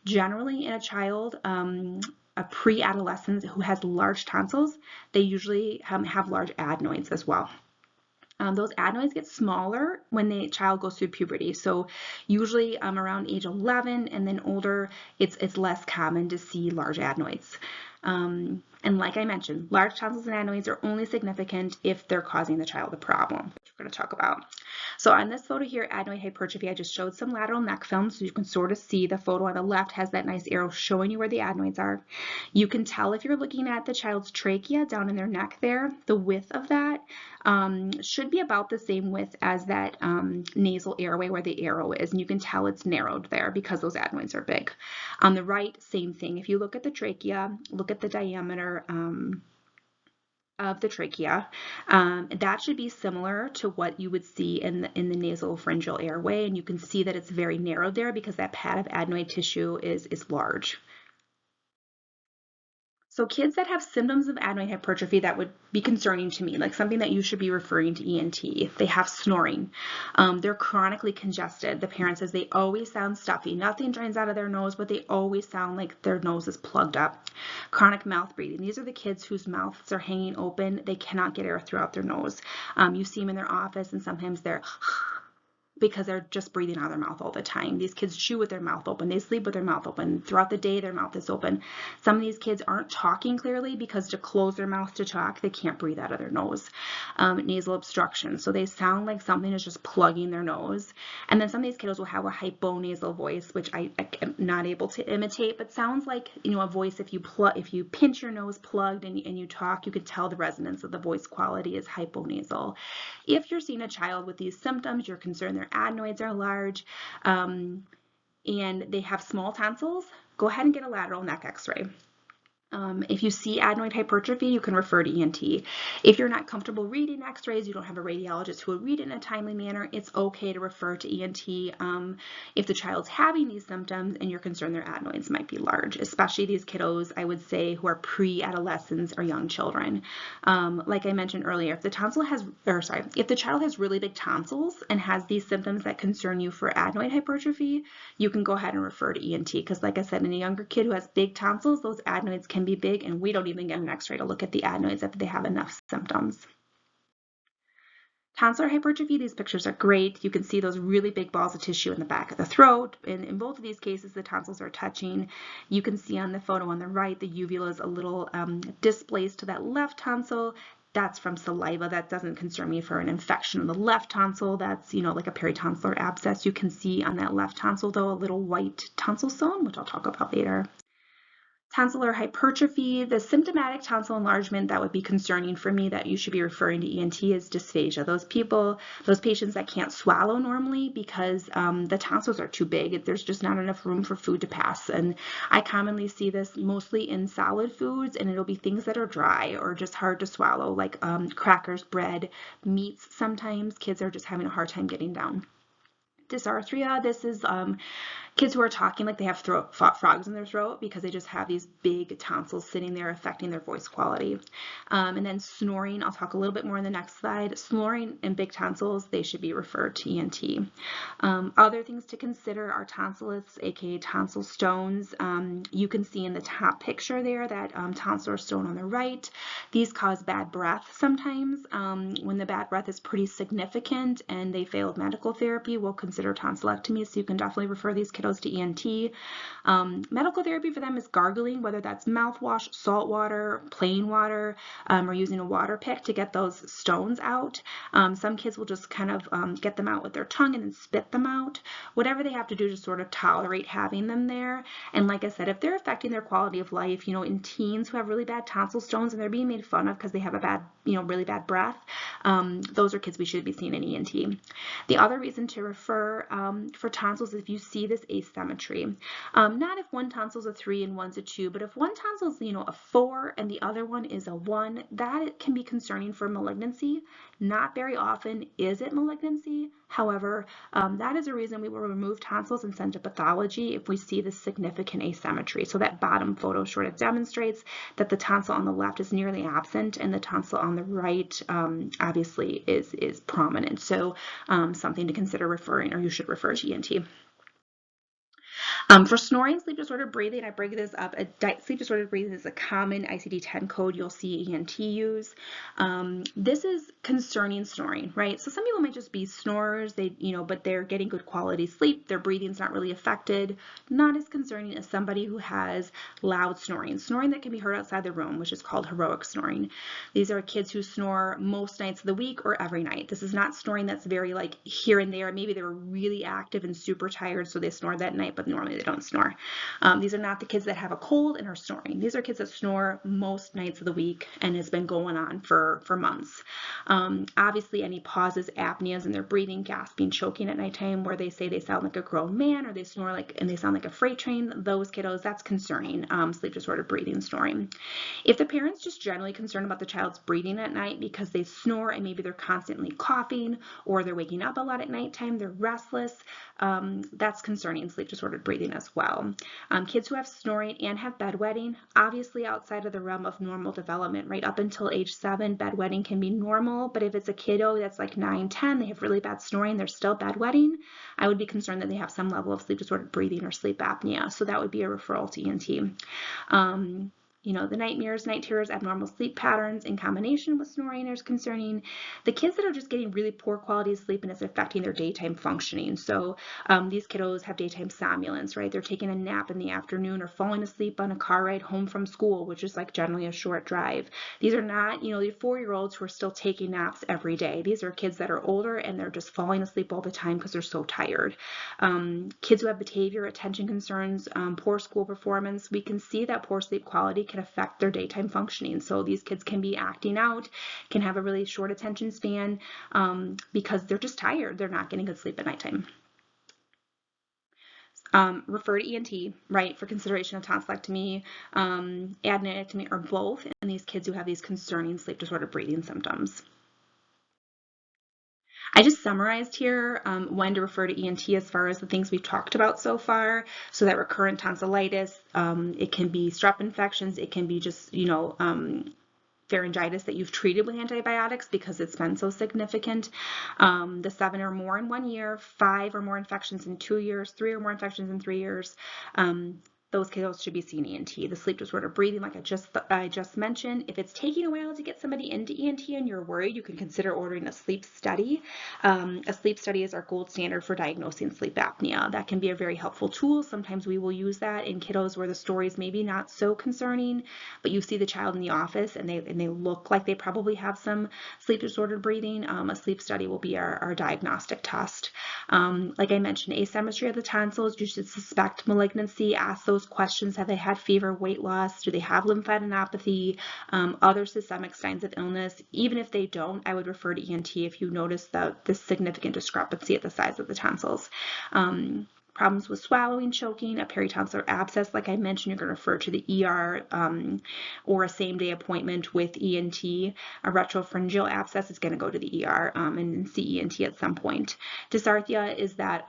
Generally in a child, a pre-adolescent who has large tonsils, they usually have large adenoids as well. Those adenoids get smaller when the child goes through puberty. So usually around age 11 and then older, it's less common to see large adenoids. And like I mentioned, large tonsils and adenoids are only significant if they're causing the child a problem, which we're going to talk about. So on this photo here, adenoid hypertrophy, I just showed some lateral neck film, so you can sort of see the photo on the left has that nice arrow showing you where the adenoids are. You can tell if you're looking at the child's trachea down in their neck there, the width of that should be about the same width as that nasal airway where the arrow is, and you can tell it's narrowed there because those adenoids are big. On the right, same thing. If you look at the trachea, look at the diameter of the trachea, that should be similar to what you would see in the nasopharyngeal airway, and you can see that it's very narrow there because that pad of adenoid tissue is large. So kids that have symptoms of adenoid hypertrophy that would be concerning to me, like something that you should be referring to ENT. They have snoring. They're chronically congested. The parent says they always sound stuffy. Nothing drains out of their nose, but they always sound like their nose is plugged up. Chronic mouth breathing. These are the kids whose mouths are hanging open. They cannot get air throughout their nose. You see them in their office, and sometimes they're because they're just breathing out of their mouth all the time. These kids chew with their mouth open. They sleep with their mouth open. Throughout the day, their mouth is open. Some of these kids aren't talking clearly because to close their mouth to talk, they can't breathe out of their nose. Nasal obstruction. So they sound like something is just plugging their nose. And then some of these kiddos will have a hyponasal voice, which I am not able to imitate, but sounds like, you know, a voice if you pinch your nose plugged and you talk, you could tell the resonance of the voice quality is hyponasal. If you're seeing a child with these symptoms, you're concerned their adenoids are large, and they have small tonsils, go ahead and get a lateral neck x-ray. If you see adenoid hypertrophy, you can refer to ENT. If you're not comfortable reading x-rays, you don't have a radiologist who will read it in a timely manner, it's okay to refer to ENT if the child's having these symptoms and you're concerned their adenoids might be large, especially these kiddos, I would say, who are pre-adolescents or young children. Like I mentioned earlier, if the child has really big tonsils and has these symptoms that concern you for adenoid hypertrophy, you can go ahead and refer to ENT, because like I said, in a younger kid who has big tonsils, those adenoids can be big, and we don't even get an x-ray to look at the adenoids if they have enough symptoms. Tonsillar hypertrophy, these pictures are great. You can see those really big balls of tissue in the back of the throat, and in both of these cases the tonsils are touching. You can see on the photo on the right the uvula is a little displaced to that left tonsil. That's from saliva. That doesn't concern me for an infection in the left tonsil. That's, you know, like a peritonsillar abscess. You can see on that left tonsil though a little white tonsil stone, which I'll talk about later. Tonsillar hypertrophy, the symptomatic tonsil enlargement that would be concerning for me that you should be referring to ENT is dysphagia. Those patients that can't swallow normally because the tonsils are too big. There's just not enough room for food to pass. And I commonly see this mostly in solid foods, and it'll be things that are dry or just hard to swallow, like crackers, bread, meats. Sometimes kids are just having a hard time getting down. Dysarthria, this is kids who are talking like they have frogs in their throat because they just have these big tonsils sitting there affecting their voice quality. And then snoring, I'll talk a little bit more in the next slide. Snoring and big tonsils, they should be referred to ENT. Other things to consider are tonsillus, aka tonsil stones. You can see in the top picture there that tonsillar stone on the right. These cause bad breath sometimes. When the bad breath is pretty significant and they failed medical therapy, we'll consider tonsillectomy, so you can definitely refer these kiddos to ENT. Medical therapy for them is gargling, whether that's mouthwash, salt water, plain water, or using a water pick to get those stones out. Some kids will just kind of get them out with their tongue and then spit them out. Whatever they have to do to sort of tolerate having them there. And like I said, if they're affecting their quality of life, you know, in teens who have really bad tonsil stones and they're being made fun of because they have a bad, you know, really bad breath, those are kids we should be seeing in ENT. The other reason to refer for tonsils is if you see this asymmetry. Not if one tonsil is a 3 and one's a 2, but if one tonsil is, you know, a 4 and the other one is a 1, that can be concerning for malignancy. Not very often is it malignancy. However, that is a reason we will remove tonsils and send to pathology if we see this significant asymmetry. So that bottom photo sort of demonstrates that the tonsil on the left is nearly absent and the tonsil on the right obviously is prominent. So something to consider referring, or you should refer to ENT. For snoring, sleep disordered breathing, I break this up. Sleep disordered breathing is a common ICD-10 code you'll see ENT use. This is concerning snoring, right? So some people might just be snorers, but they're getting good quality sleep. Their breathing's not really affected. Not as concerning as somebody who has loud snoring that can be heard outside the room, which is called heroic snoring. These are kids who snore most nights of the week or every night. This is not snoring that's very like here and there. Maybe they were really active and super tired, so they snore that night, but normally they don't snore. These are not the kids that have a cold and are snoring. These are kids that snore most nights of the week and has been going on for months. Obviously, any pauses, apneas, and their breathing, gasping, choking at nighttime, where they say they sound like a grown man or they snore like and they sound like a freight train, those kiddos, that's concerning. Sleep disordered breathing, snoring. If the parent's just generally concerned about the child's breathing at night because they snore and maybe they're constantly coughing or they're waking up a lot at nighttime, they're restless, that's concerning sleep disordered breathing as well. Kids who have snoring and have bedwetting, obviously outside of the realm of normal development, right up until age 7, bedwetting can be normal, but if it's a kiddo that's like 9, 10, they have really bad snoring, they're still bedwetting, I would be concerned that they have some level of sleep disordered breathing or sleep apnea, so that would be a referral to ENT. The nightmares, night terrors, abnormal sleep patterns in combination with snoring is concerning. The kids that are just getting really poor quality of sleep and it's affecting their daytime functioning. So these kiddos have daytime somnolence, right? They're taking a nap in the afternoon or falling asleep on a car ride home from school, which is like generally a short drive. These are not, the 4-year-olds who are still taking naps every day. These are kids that are older and they're just falling asleep all the time because they're so tired. Kids who have behavior, attention concerns, poor school performance, we can see that poor sleep quality can affect their daytime functioning. So these kids can be acting out, can have a really short attention span because they're just tired. They're not getting good sleep at nighttime. Refer to ENT, right, for consideration of tonsillectomy, adenectomy, or both in these kids who have these concerning sleep disordered breathing symptoms. I just summarized here when to refer to ENT as far as the things we've talked about so far. So that recurrent tonsillitis, it can be strep infections, it can be just, pharyngitis that you've treated with antibiotics because it's been so significant. The 7 or more in 1 year, 5 or more infections in 2 years, 3 or more infections in 3 years. Those kiddos should be seeing ENT. The sleep disorder breathing, like I just mentioned, if it's taking a while to get somebody into ENT and you're worried, you can consider ordering a sleep study. A sleep study is our gold standard for diagnosing sleep apnea. That can be a very helpful tool. Sometimes we will use that in kiddos where the story is maybe not so concerning, but you see the child in the office and they look like they probably have some sleep disordered breathing. A sleep study will be our diagnostic test. Like I mentioned, asymmetry of the tonsils, you should suspect malignancy, ask those questions. Have they had fever, weight loss? Do they have lymphadenopathy? Other systemic signs of illness? Even if they don't, I would refer to ENT if you notice this significant discrepancy at the size of the tonsils. Problems with swallowing, choking, a peritonsillar abscess, like I mentioned, you're going to refer to the ER or a same-day appointment with ENT. A retropharyngeal abscess is going to go to the ER and see ENT at some point. Dysarthria is that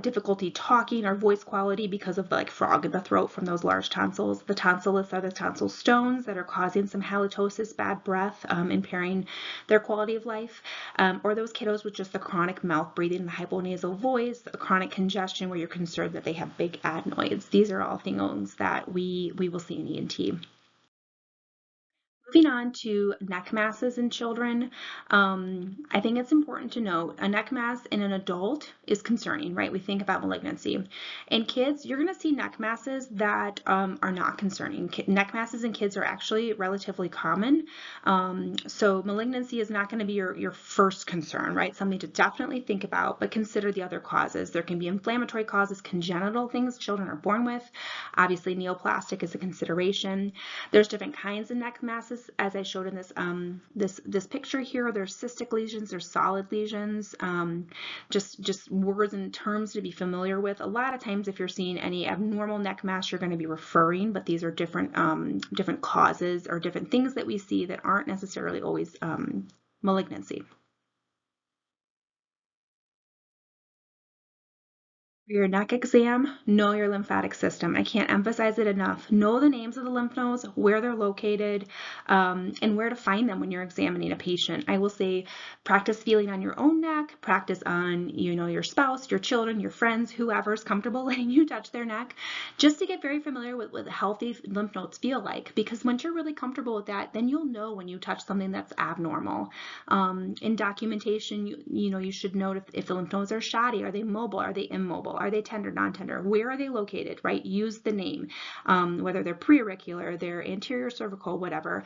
difficulty talking or voice quality because of the frog in the throat from those large tonsils. The tonsillus are the tonsil stones that are causing some halitosis, bad breath, impairing their quality of life. Or those kiddos with just the chronic mouth breathing and the hyponasal voice, a chronic congestion where you're concerned that they have big adenoids. These are all things that we will see in ENT. Moving on to neck masses in children, I think it's important to note a neck mass in an adult is concerning, right? We think about malignancy. In kids, you're going to see neck masses that are not concerning. Neck masses in kids are actually relatively common. So malignancy is not going to be your first concern, right? Something to definitely think about, but consider the other causes. There can be inflammatory causes, congenital things children are born with. Obviously, neoplastic is a consideration. There's different kinds of neck masses. As I showed in this picture here, there's cystic lesions, there's solid lesions, just words and terms to be familiar with. A lot of times if you're seeing any abnormal neck mass, you're going to be referring, but these are different causes or different things that we see that aren't necessarily always malignancy. For your neck exam, know your lymphatic system. I can't emphasize it enough. Know the names of the lymph nodes, where they're located, and where to find them when you're examining a patient. I will say practice feeling on your own neck, practice on your spouse, your children, your friends, whoever's comfortable letting you touch their neck, just to get very familiar with what healthy lymph nodes feel like. Because once you're really comfortable with that, then you'll know when you touch something that's abnormal. In documentation, you should note if the lymph nodes are shoddy, are they mobile, are they immobile? Are they tender, non-tender? Where are they located, right? Use the name, whether they're preauricular, they're anterior cervical, whatever.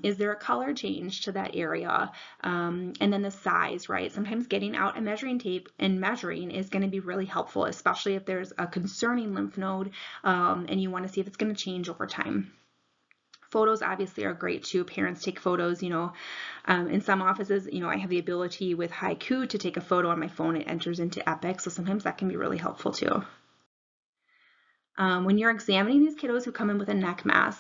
Is there a color change to that area? And then the size, right? Sometimes getting out a measuring tape and measuring is going to be really helpful, especially if there's a concerning lymph node and you want to see if it's going to change over time. Photos obviously are great too. Parents take photos, in some offices, I have the ability with Haiku to take a photo on my phone. It enters into Epic, so sometimes that can be really helpful too. When you're examining these kiddos who come in with a neck mass,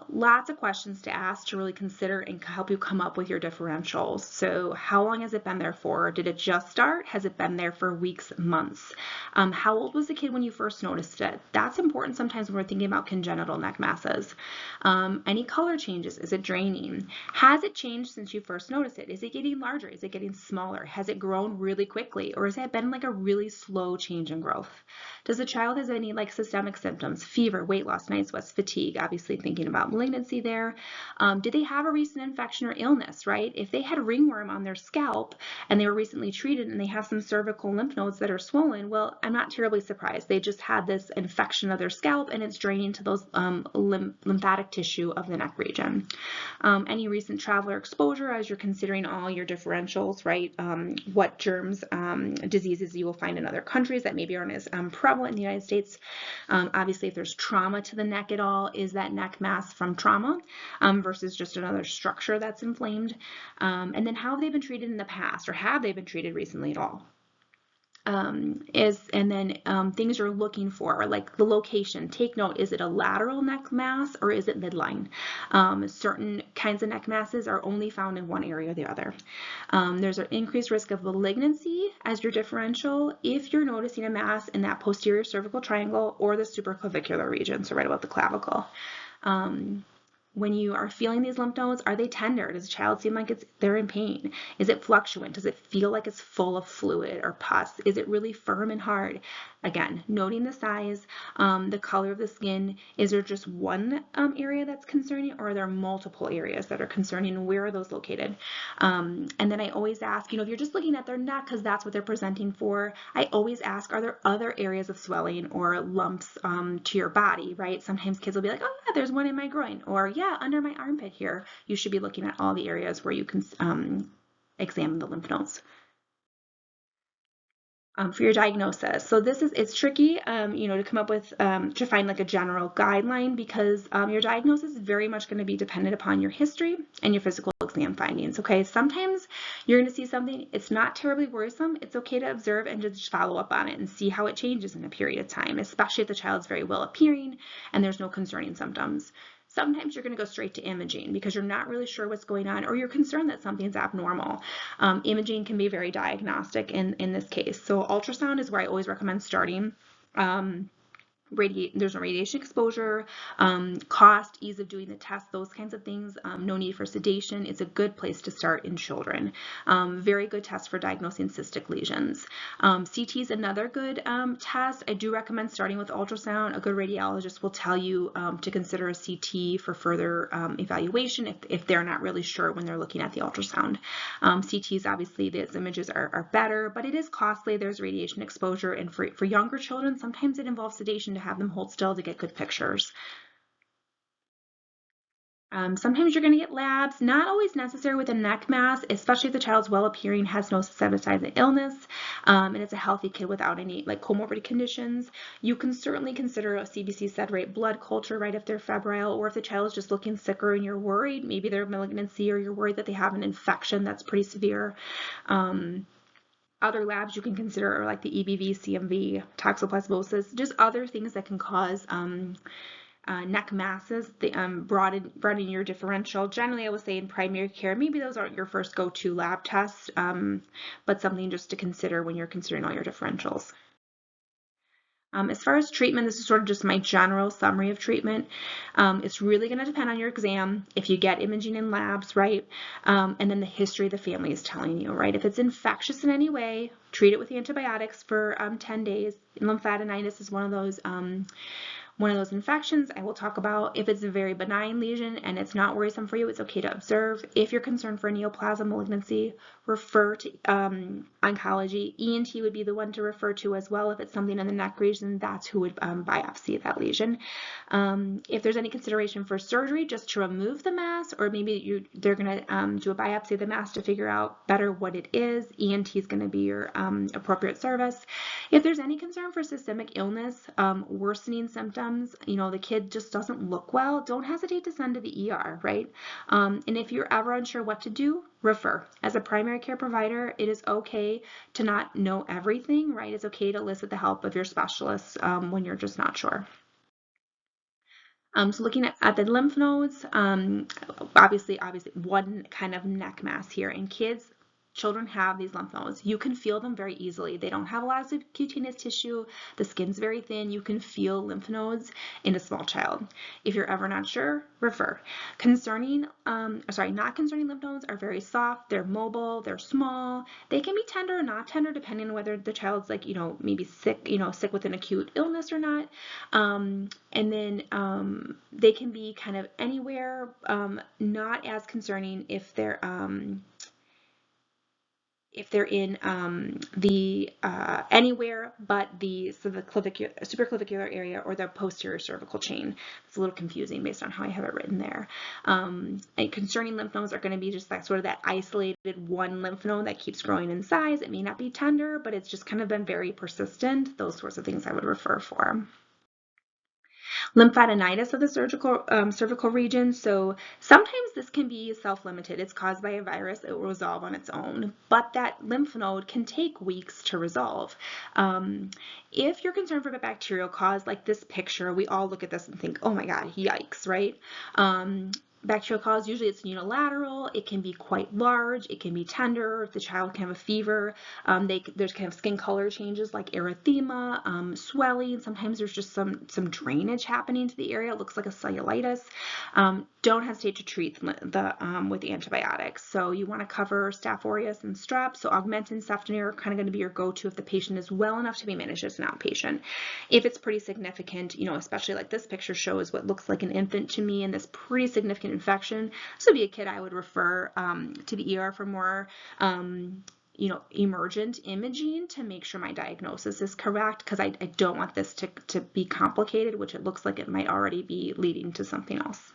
lots of questions to ask to really consider and help you come up with your differentials. So how long has it been there for? Did it just start? Has it been there for weeks, months? How old was the kid when you first noticed it? That's important sometimes when we're thinking about congenital neck masses. Any color changes? Is it draining? Has it changed since you first noticed it? Is it getting larger? Is it getting smaller? Has it grown really quickly? Or has it been like a really slow change in growth? Does the child have any like systemic symptoms, fever, weight loss, night sweats, fatigue, obviously thinking about malignancy there? Did they have a recent infection or illness, right? If they had ringworm on their scalp and they were recently treated and they have some cervical lymph nodes that are swollen, well, I'm not terribly surprised. They just had this infection of their scalp and it's draining to those lymphatic tissue of the neck region. Any recent traveler exposure as you're considering all your differentials, right? What germs, diseases you will find in other countries that maybe aren't as prevalent in the United States. Obviously, if there's trauma to the neck at all, is that neck mass from trauma versus just another structure that's inflamed? And then how have they been treated in the past, or have they been treated recently at all? Things you're looking for, like the location. Take note, is it a lateral neck mass or is it midline? Certain kinds of neck masses are only found in one area or the other. There's an increased risk of malignancy as your differential if you're noticing a mass in that posterior cervical triangle or the supraclavicular region, so right about the clavicle. When you are feeling these lymph nodes, are they tender? Does the child seem like they're in pain? Is it fluctuant? Does it feel like it's full of fluid or pus? Is it really firm and hard? Again, noting the size, the color of the skin. Is there just one area that's concerning, or are there multiple areas that are concerning? Where are those located? And then I always ask, if you're just looking at their neck because that's what they're presenting for, I always ask, are there other areas of swelling or lumps to your body, right? Sometimes kids will be like, oh yeah, there's one in my groin, or yeah, under my armpit here. You should be looking at all the areas where you can examine the lymph nodes. For your diagnosis. So it's tricky, to come up with, to find like a general guideline because your diagnosis is very much going to be dependent upon your history and your physical exam findings. Okay, sometimes you're going to see something, it's not terribly worrisome. It's okay to observe and just follow up on it and see how it changes in a period of time, especially if the child's very well appearing and there's no concerning symptoms. Sometimes you're going to go straight to imaging because you're not really sure what's going on or you're concerned that something's abnormal. Imaging can be very diagnostic in this case. So ultrasound is where I always recommend starting. There's no radiation exposure, cost, ease of doing the test, those kinds of things. No need for sedation. It's a good place to start in children. Very good test for diagnosing cystic lesions. CT is another good test. I do recommend starting with ultrasound. A good radiologist will tell you to consider a CT for further evaluation if they're not really sure when they're looking at the ultrasound. CTs, obviously, these images are better, but it is costly. There's radiation exposure, and for younger children, sometimes it involves sedation to have them hold still to get good pictures. Sometimes you're going to get labs, not always necessary with a neck mass, especially if the child's well appearing, has no systemic signs of illness, and it's a healthy kid without any like comorbid conditions. You can certainly consider a CBC sed rate blood culture, right, if they're febrile, or if the child is just looking sicker and you're worried, maybe they're malignancy, or you're worried that they have an infection that's pretty severe. Other labs you can consider are like the EBV, CMV, toxoplasmosis, just other things that can cause neck masses, broaden your differential. Generally, I would say in primary care, maybe those aren't your first go-to lab tests, but something just to consider when you're considering all your differentials. As far as treatment, this is sort of just my general summary of treatment. It's really going to depend on your exam, if you get imaging in labs, right? And then the history the family is telling you, right? If it's infectious in any way, treat it with antibiotics for 10 days. Lymphadenitis is one of those infections I will talk about. If it's a very benign lesion and it's not worrisome for you, it's okay to observe. If you're concerned for neoplasm malignancy, refer to oncology. ENT would be the one to refer to as well. If it's something in the neck region, that's who would biopsy that lesion. If there's any consideration for surgery, just to remove the mass, or maybe they're going to do a biopsy of the mass to figure out better what it is, ENT is going to be your appropriate service. If there's any concern for systemic illness, worsening symptoms, symptoms, the kid just doesn't look well, don't hesitate to send to the ER, right? And if you're ever unsure what to do, refer. As a primary care provider, it is okay to not know everything, right? It's okay to elicit the help of your specialists when you're just not sure. So looking at the lymph nodes, obviously one kind of neck mass here. In kids, children have these lymph nodes. You can feel them very easily. They don't have a lot of cutaneous tissue. The skin's very thin. You can feel lymph nodes in a small child. If you're ever not sure, refer. Not concerning lymph nodes are very soft. They're mobile. They're small. They can be tender or not tender depending on whether the child's maybe sick, sick with an acute illness or not. And then they can be kind of anywhere, not as concerning if they're in the anywhere but the supraclavicular area or the posterior cervical chain. It's a little confusing based on how I have it written there. And concerning lymph nodes are going to be just that sort of that isolated one lymph node that keeps growing in size. It may not be tender, but it's just kind of been very persistent. Those sorts of things I would refer for. Lymphadenitis of the cervical region. So sometimes this can be self-limited. It's caused by a virus. It will resolve on its own, but that lymph node can take weeks to resolve. If you're concerned for a bacterial cause, like this picture, we all look at this and think, oh my God, yikes, right? Bacterial cause, usually it's unilateral. It can be quite large. It can be tender. If the child can have a fever, there's kind of skin color changes like erythema, swelling. Sometimes there's just some drainage happening to the area. It looks like a cellulitis. Don't hesitate to treat with antibiotics. So you want to cover Staph aureus and strep. So Augmentin, Ceftonir are kind of going to be your go-to if the patient is well enough to be managed as an outpatient. If it's pretty significant, especially like this picture shows what looks like an infant to me and this pretty significant infection, this would be a kid I would refer to the ER for more emergent imaging to make sure my diagnosis is correct, because I don't want this to be complicated, which it looks like it might already be leading to something else.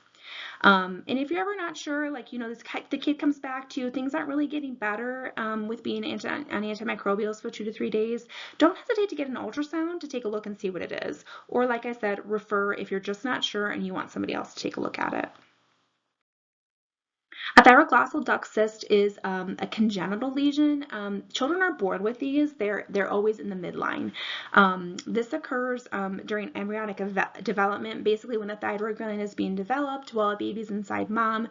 And if you're ever not sure, the kid comes back to you, things aren't really getting better with being on antimicrobials for 2 to 3 days, don't hesitate to get an ultrasound to take a look and see what it is. Or like I said, refer if you're just not sure and you want somebody else to take a look at it. A thyroglossal duct cyst is a congenital lesion. Children are born with these. They're always in the midline. This occurs during embryonic development, basically when the thyroid gland is being developed while a baby's inside mom.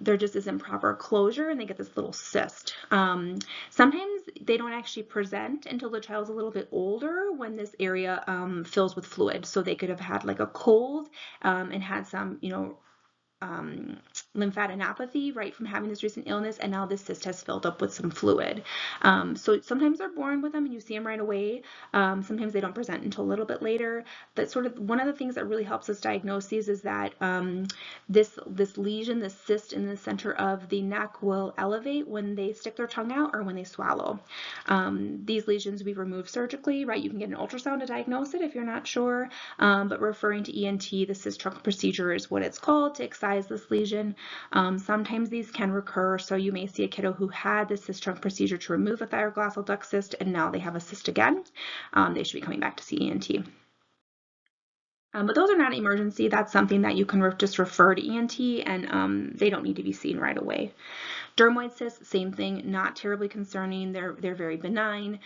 There just isn't proper closure and they get this little cyst. Sometimes they don't actually present until the child's a little bit older when this area fills with fluid. So they could have had like a cold and had some, lymphadenopathy, right, from having this recent illness, and now this cyst has filled up with some fluid. So sometimes they're born with them and you see them right away. Sometimes they don't present until a little bit later. But sort of one of the things that really helps us diagnose these is that this lesion, this cyst in the center of the neck will elevate when they stick their tongue out or when they swallow. These lesions we remove surgically, right? You can get an ultrasound to diagnose it if you're not sure, but referring to ENT, the cyst trunk procedure is what it's called to excise this lesion. Sometimes these can recur, so you may see a kiddo who had the cyst trunk procedure to remove a thyroglossal duct cyst and now they have a cyst again. They should be coming back to see ENT. But those are not an emergency. That's something that you can just refer to ENT and they don't need to be seen right away. Dermoid cysts, same thing, not terribly concerning. They're very benign.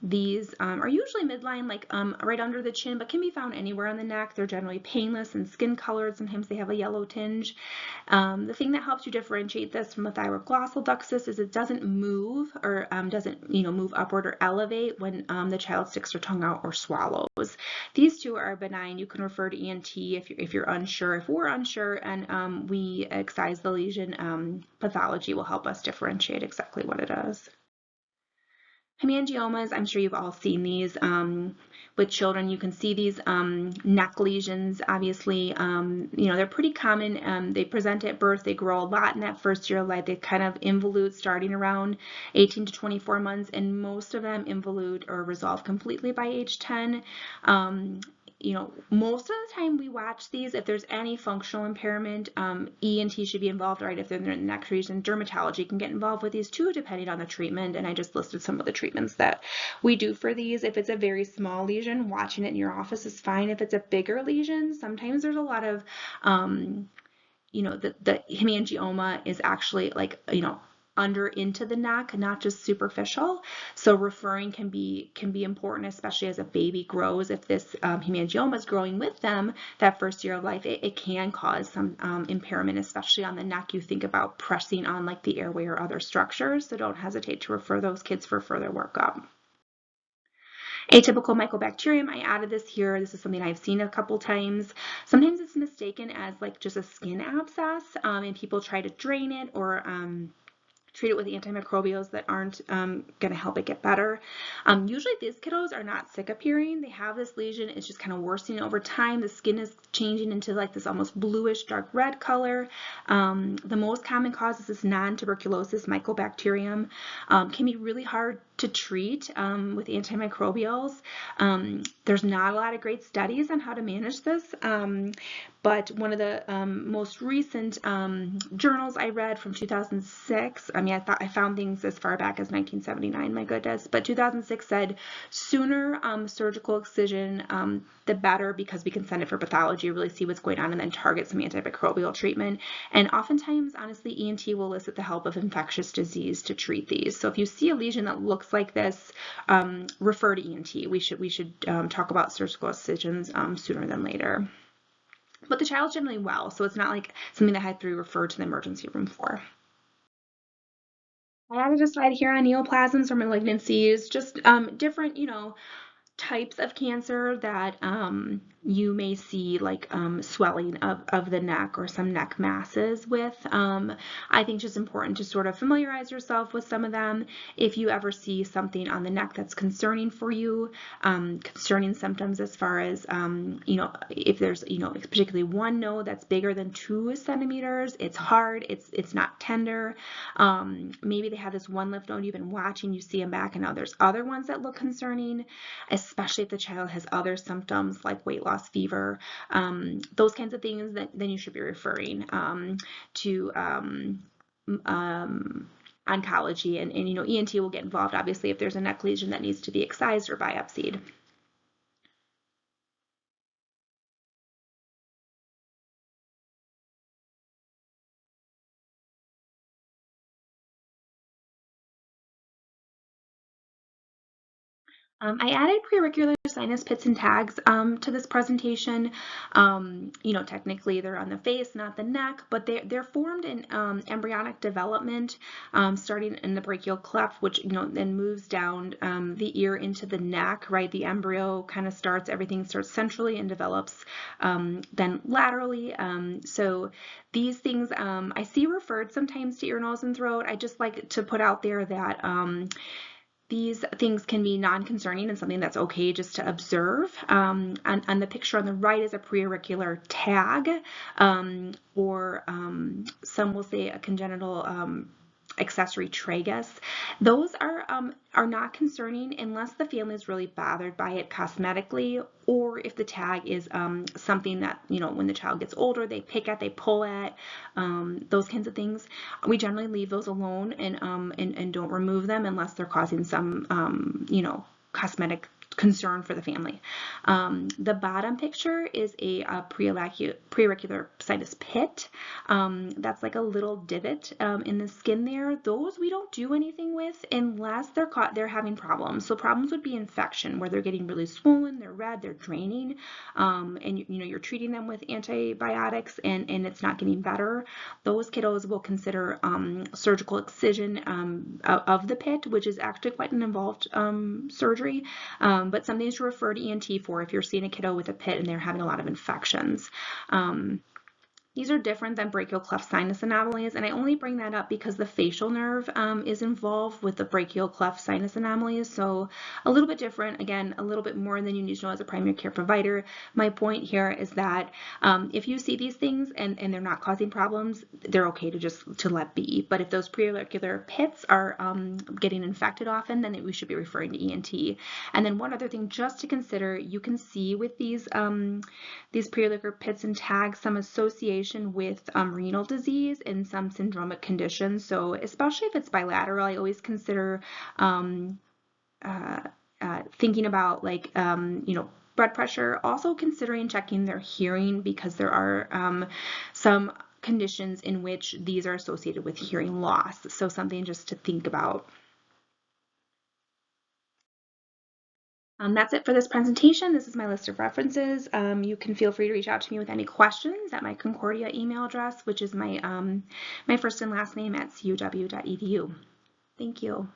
These are usually midline, like right under the chin, but can be found anywhere on the neck. They're generally painless and skin colored. Sometimes they have a yellow tinge. The thing that helps you differentiate this from a thyroglossal duct cyst is it doesn't move or doesn't move upward or elevate when the child sticks their tongue out or swallows. These two are benign. You can refer to ENT if you're unsure. If we're unsure and we excise the lesion, pathology will help us differentiate exactly what it is. Hemangiomas, I'm sure you've all seen these with children. You can see these neck lesions, obviously. They're pretty common. They present at birth. They grow a lot in that first year of life. They kind of involute starting around 18 to 24 months, and most of them involute or resolve completely by age 10. most of the time we watch these. If there's any functional impairment, ENT should be involved, right? If they're in the neck region, dermatology can get involved with these too, depending on the treatment. And I just listed some of the treatments that we do for these. If it's a very small lesion, watching it in your office is fine. If it's a bigger lesion, sometimes there's a lot of, the hemangioma is actually like, under into the neck, not just superficial. So referring can be important, especially as a baby grows. If this hemangioma is growing with them that first year of life, it can cause some impairment, especially on the neck. You think about pressing on like the airway or other structures, so don't hesitate to refer those kids for further workup. Atypical mycobacterium, I added this here. This is something I've seen a couple times. Sometimes it's mistaken as like just a skin abscess, and people try to drain it or treat it with antimicrobials that aren't going to help it get better. Usually these kiddos are not sick appearing. They have this lesion. It's just kind of worsening over time. The skin is changing into like this almost bluish dark red color. The most common cause is this non-tuberculosis mycobacterium. Can be really hard to treat with antimicrobials. There's not a lot of great studies on how to manage this, but one of the most recent journals I read from 2006, I found things as far back as 1979, my goodness, but 2006 said sooner surgical excision, the better, because we can send it for pathology, really see what's going on, and then target some antimicrobial treatment. And oftentimes, honestly, ENT will elicit the help of infectious disease to treat these. So if you see a lesion that looks like this, refer to ENT. We should talk about surgical excisions sooner than later. But the child's generally well, so it's not like something that I had to refer to the emergency room for. I added a slide here on neoplasms or malignancies, just different, types of cancer that you may see like swelling of the neck or some neck masses with. I think just important to sort of familiarize yourself with some of them. If you ever see something on the neck that's concerning for you, concerning symptoms as far as, if there's, particularly one node that's bigger than 2 centimeters, it's hard, it's not tender. Maybe they have this one lymph node you've been watching, you see them back, and now there's other ones that look concerning, especially if the child has other symptoms like weight loss, fever, those kinds of things, then you should be referring to oncology, and ENT will get involved, obviously, if there's a neck lesion that needs to be excised or biopsied. I added preauricular sinus pits and tags to this presentation. Technically they're on the face, not the neck, but they're formed in embryonic development, starting in the brachial cleft, which then moves down the ear into the neck, right? The embryo kind of everything starts centrally and develops then laterally. So these things I see referred sometimes to ear, nose, and throat. I just like to put out there that these things can be non-concerning and something that's okay just to observe. And the picture on the right is a preauricular tag, or some will say a congenital accessory tragus. Those are not concerning unless the family is really bothered by it cosmetically, or if the tag is something that, when the child gets older, they pick at, they pull at, those kinds of things. We generally leave those alone and don't remove them unless they're causing some, cosmetic concern for the family. The bottom picture is a preauricular sinus pit. That's like a little divot in the skin there. Those we don't do anything with unless they're having problems. So problems would be infection, where they're getting really swollen, they're red, they're draining, and you're treating them with antibiotics and it's not getting better. Those kiddos will consider surgical excision of the pit, which is actually quite an involved surgery. But something to refer to ENT for if you're seeing a kiddo with a pit and they're having a lot of infections. These are different than brachial cleft sinus anomalies, and I only bring that up because the facial nerve is involved with the brachial cleft sinus anomalies, so a little bit different, again, a little bit more than you need to know as a primary care provider. My point here is that if you see these things and they're not causing problems, they're okay to let be. But if those preauricular pits are getting infected often, then we should be referring to ENT. And then one other thing just to consider, you can see with these preauricular pits and tags some association with renal disease and some syndromic conditions. So especially if it's bilateral, I always consider thinking about like, blood pressure, also considering checking their hearing because there are some conditions in which these are associated with hearing loss. So something just to think about. That's it for this presentation. This is my list of references. You can feel free to reach out to me with any questions at my Concordia email address, which is my first and last name @cuw.edu. Thank you.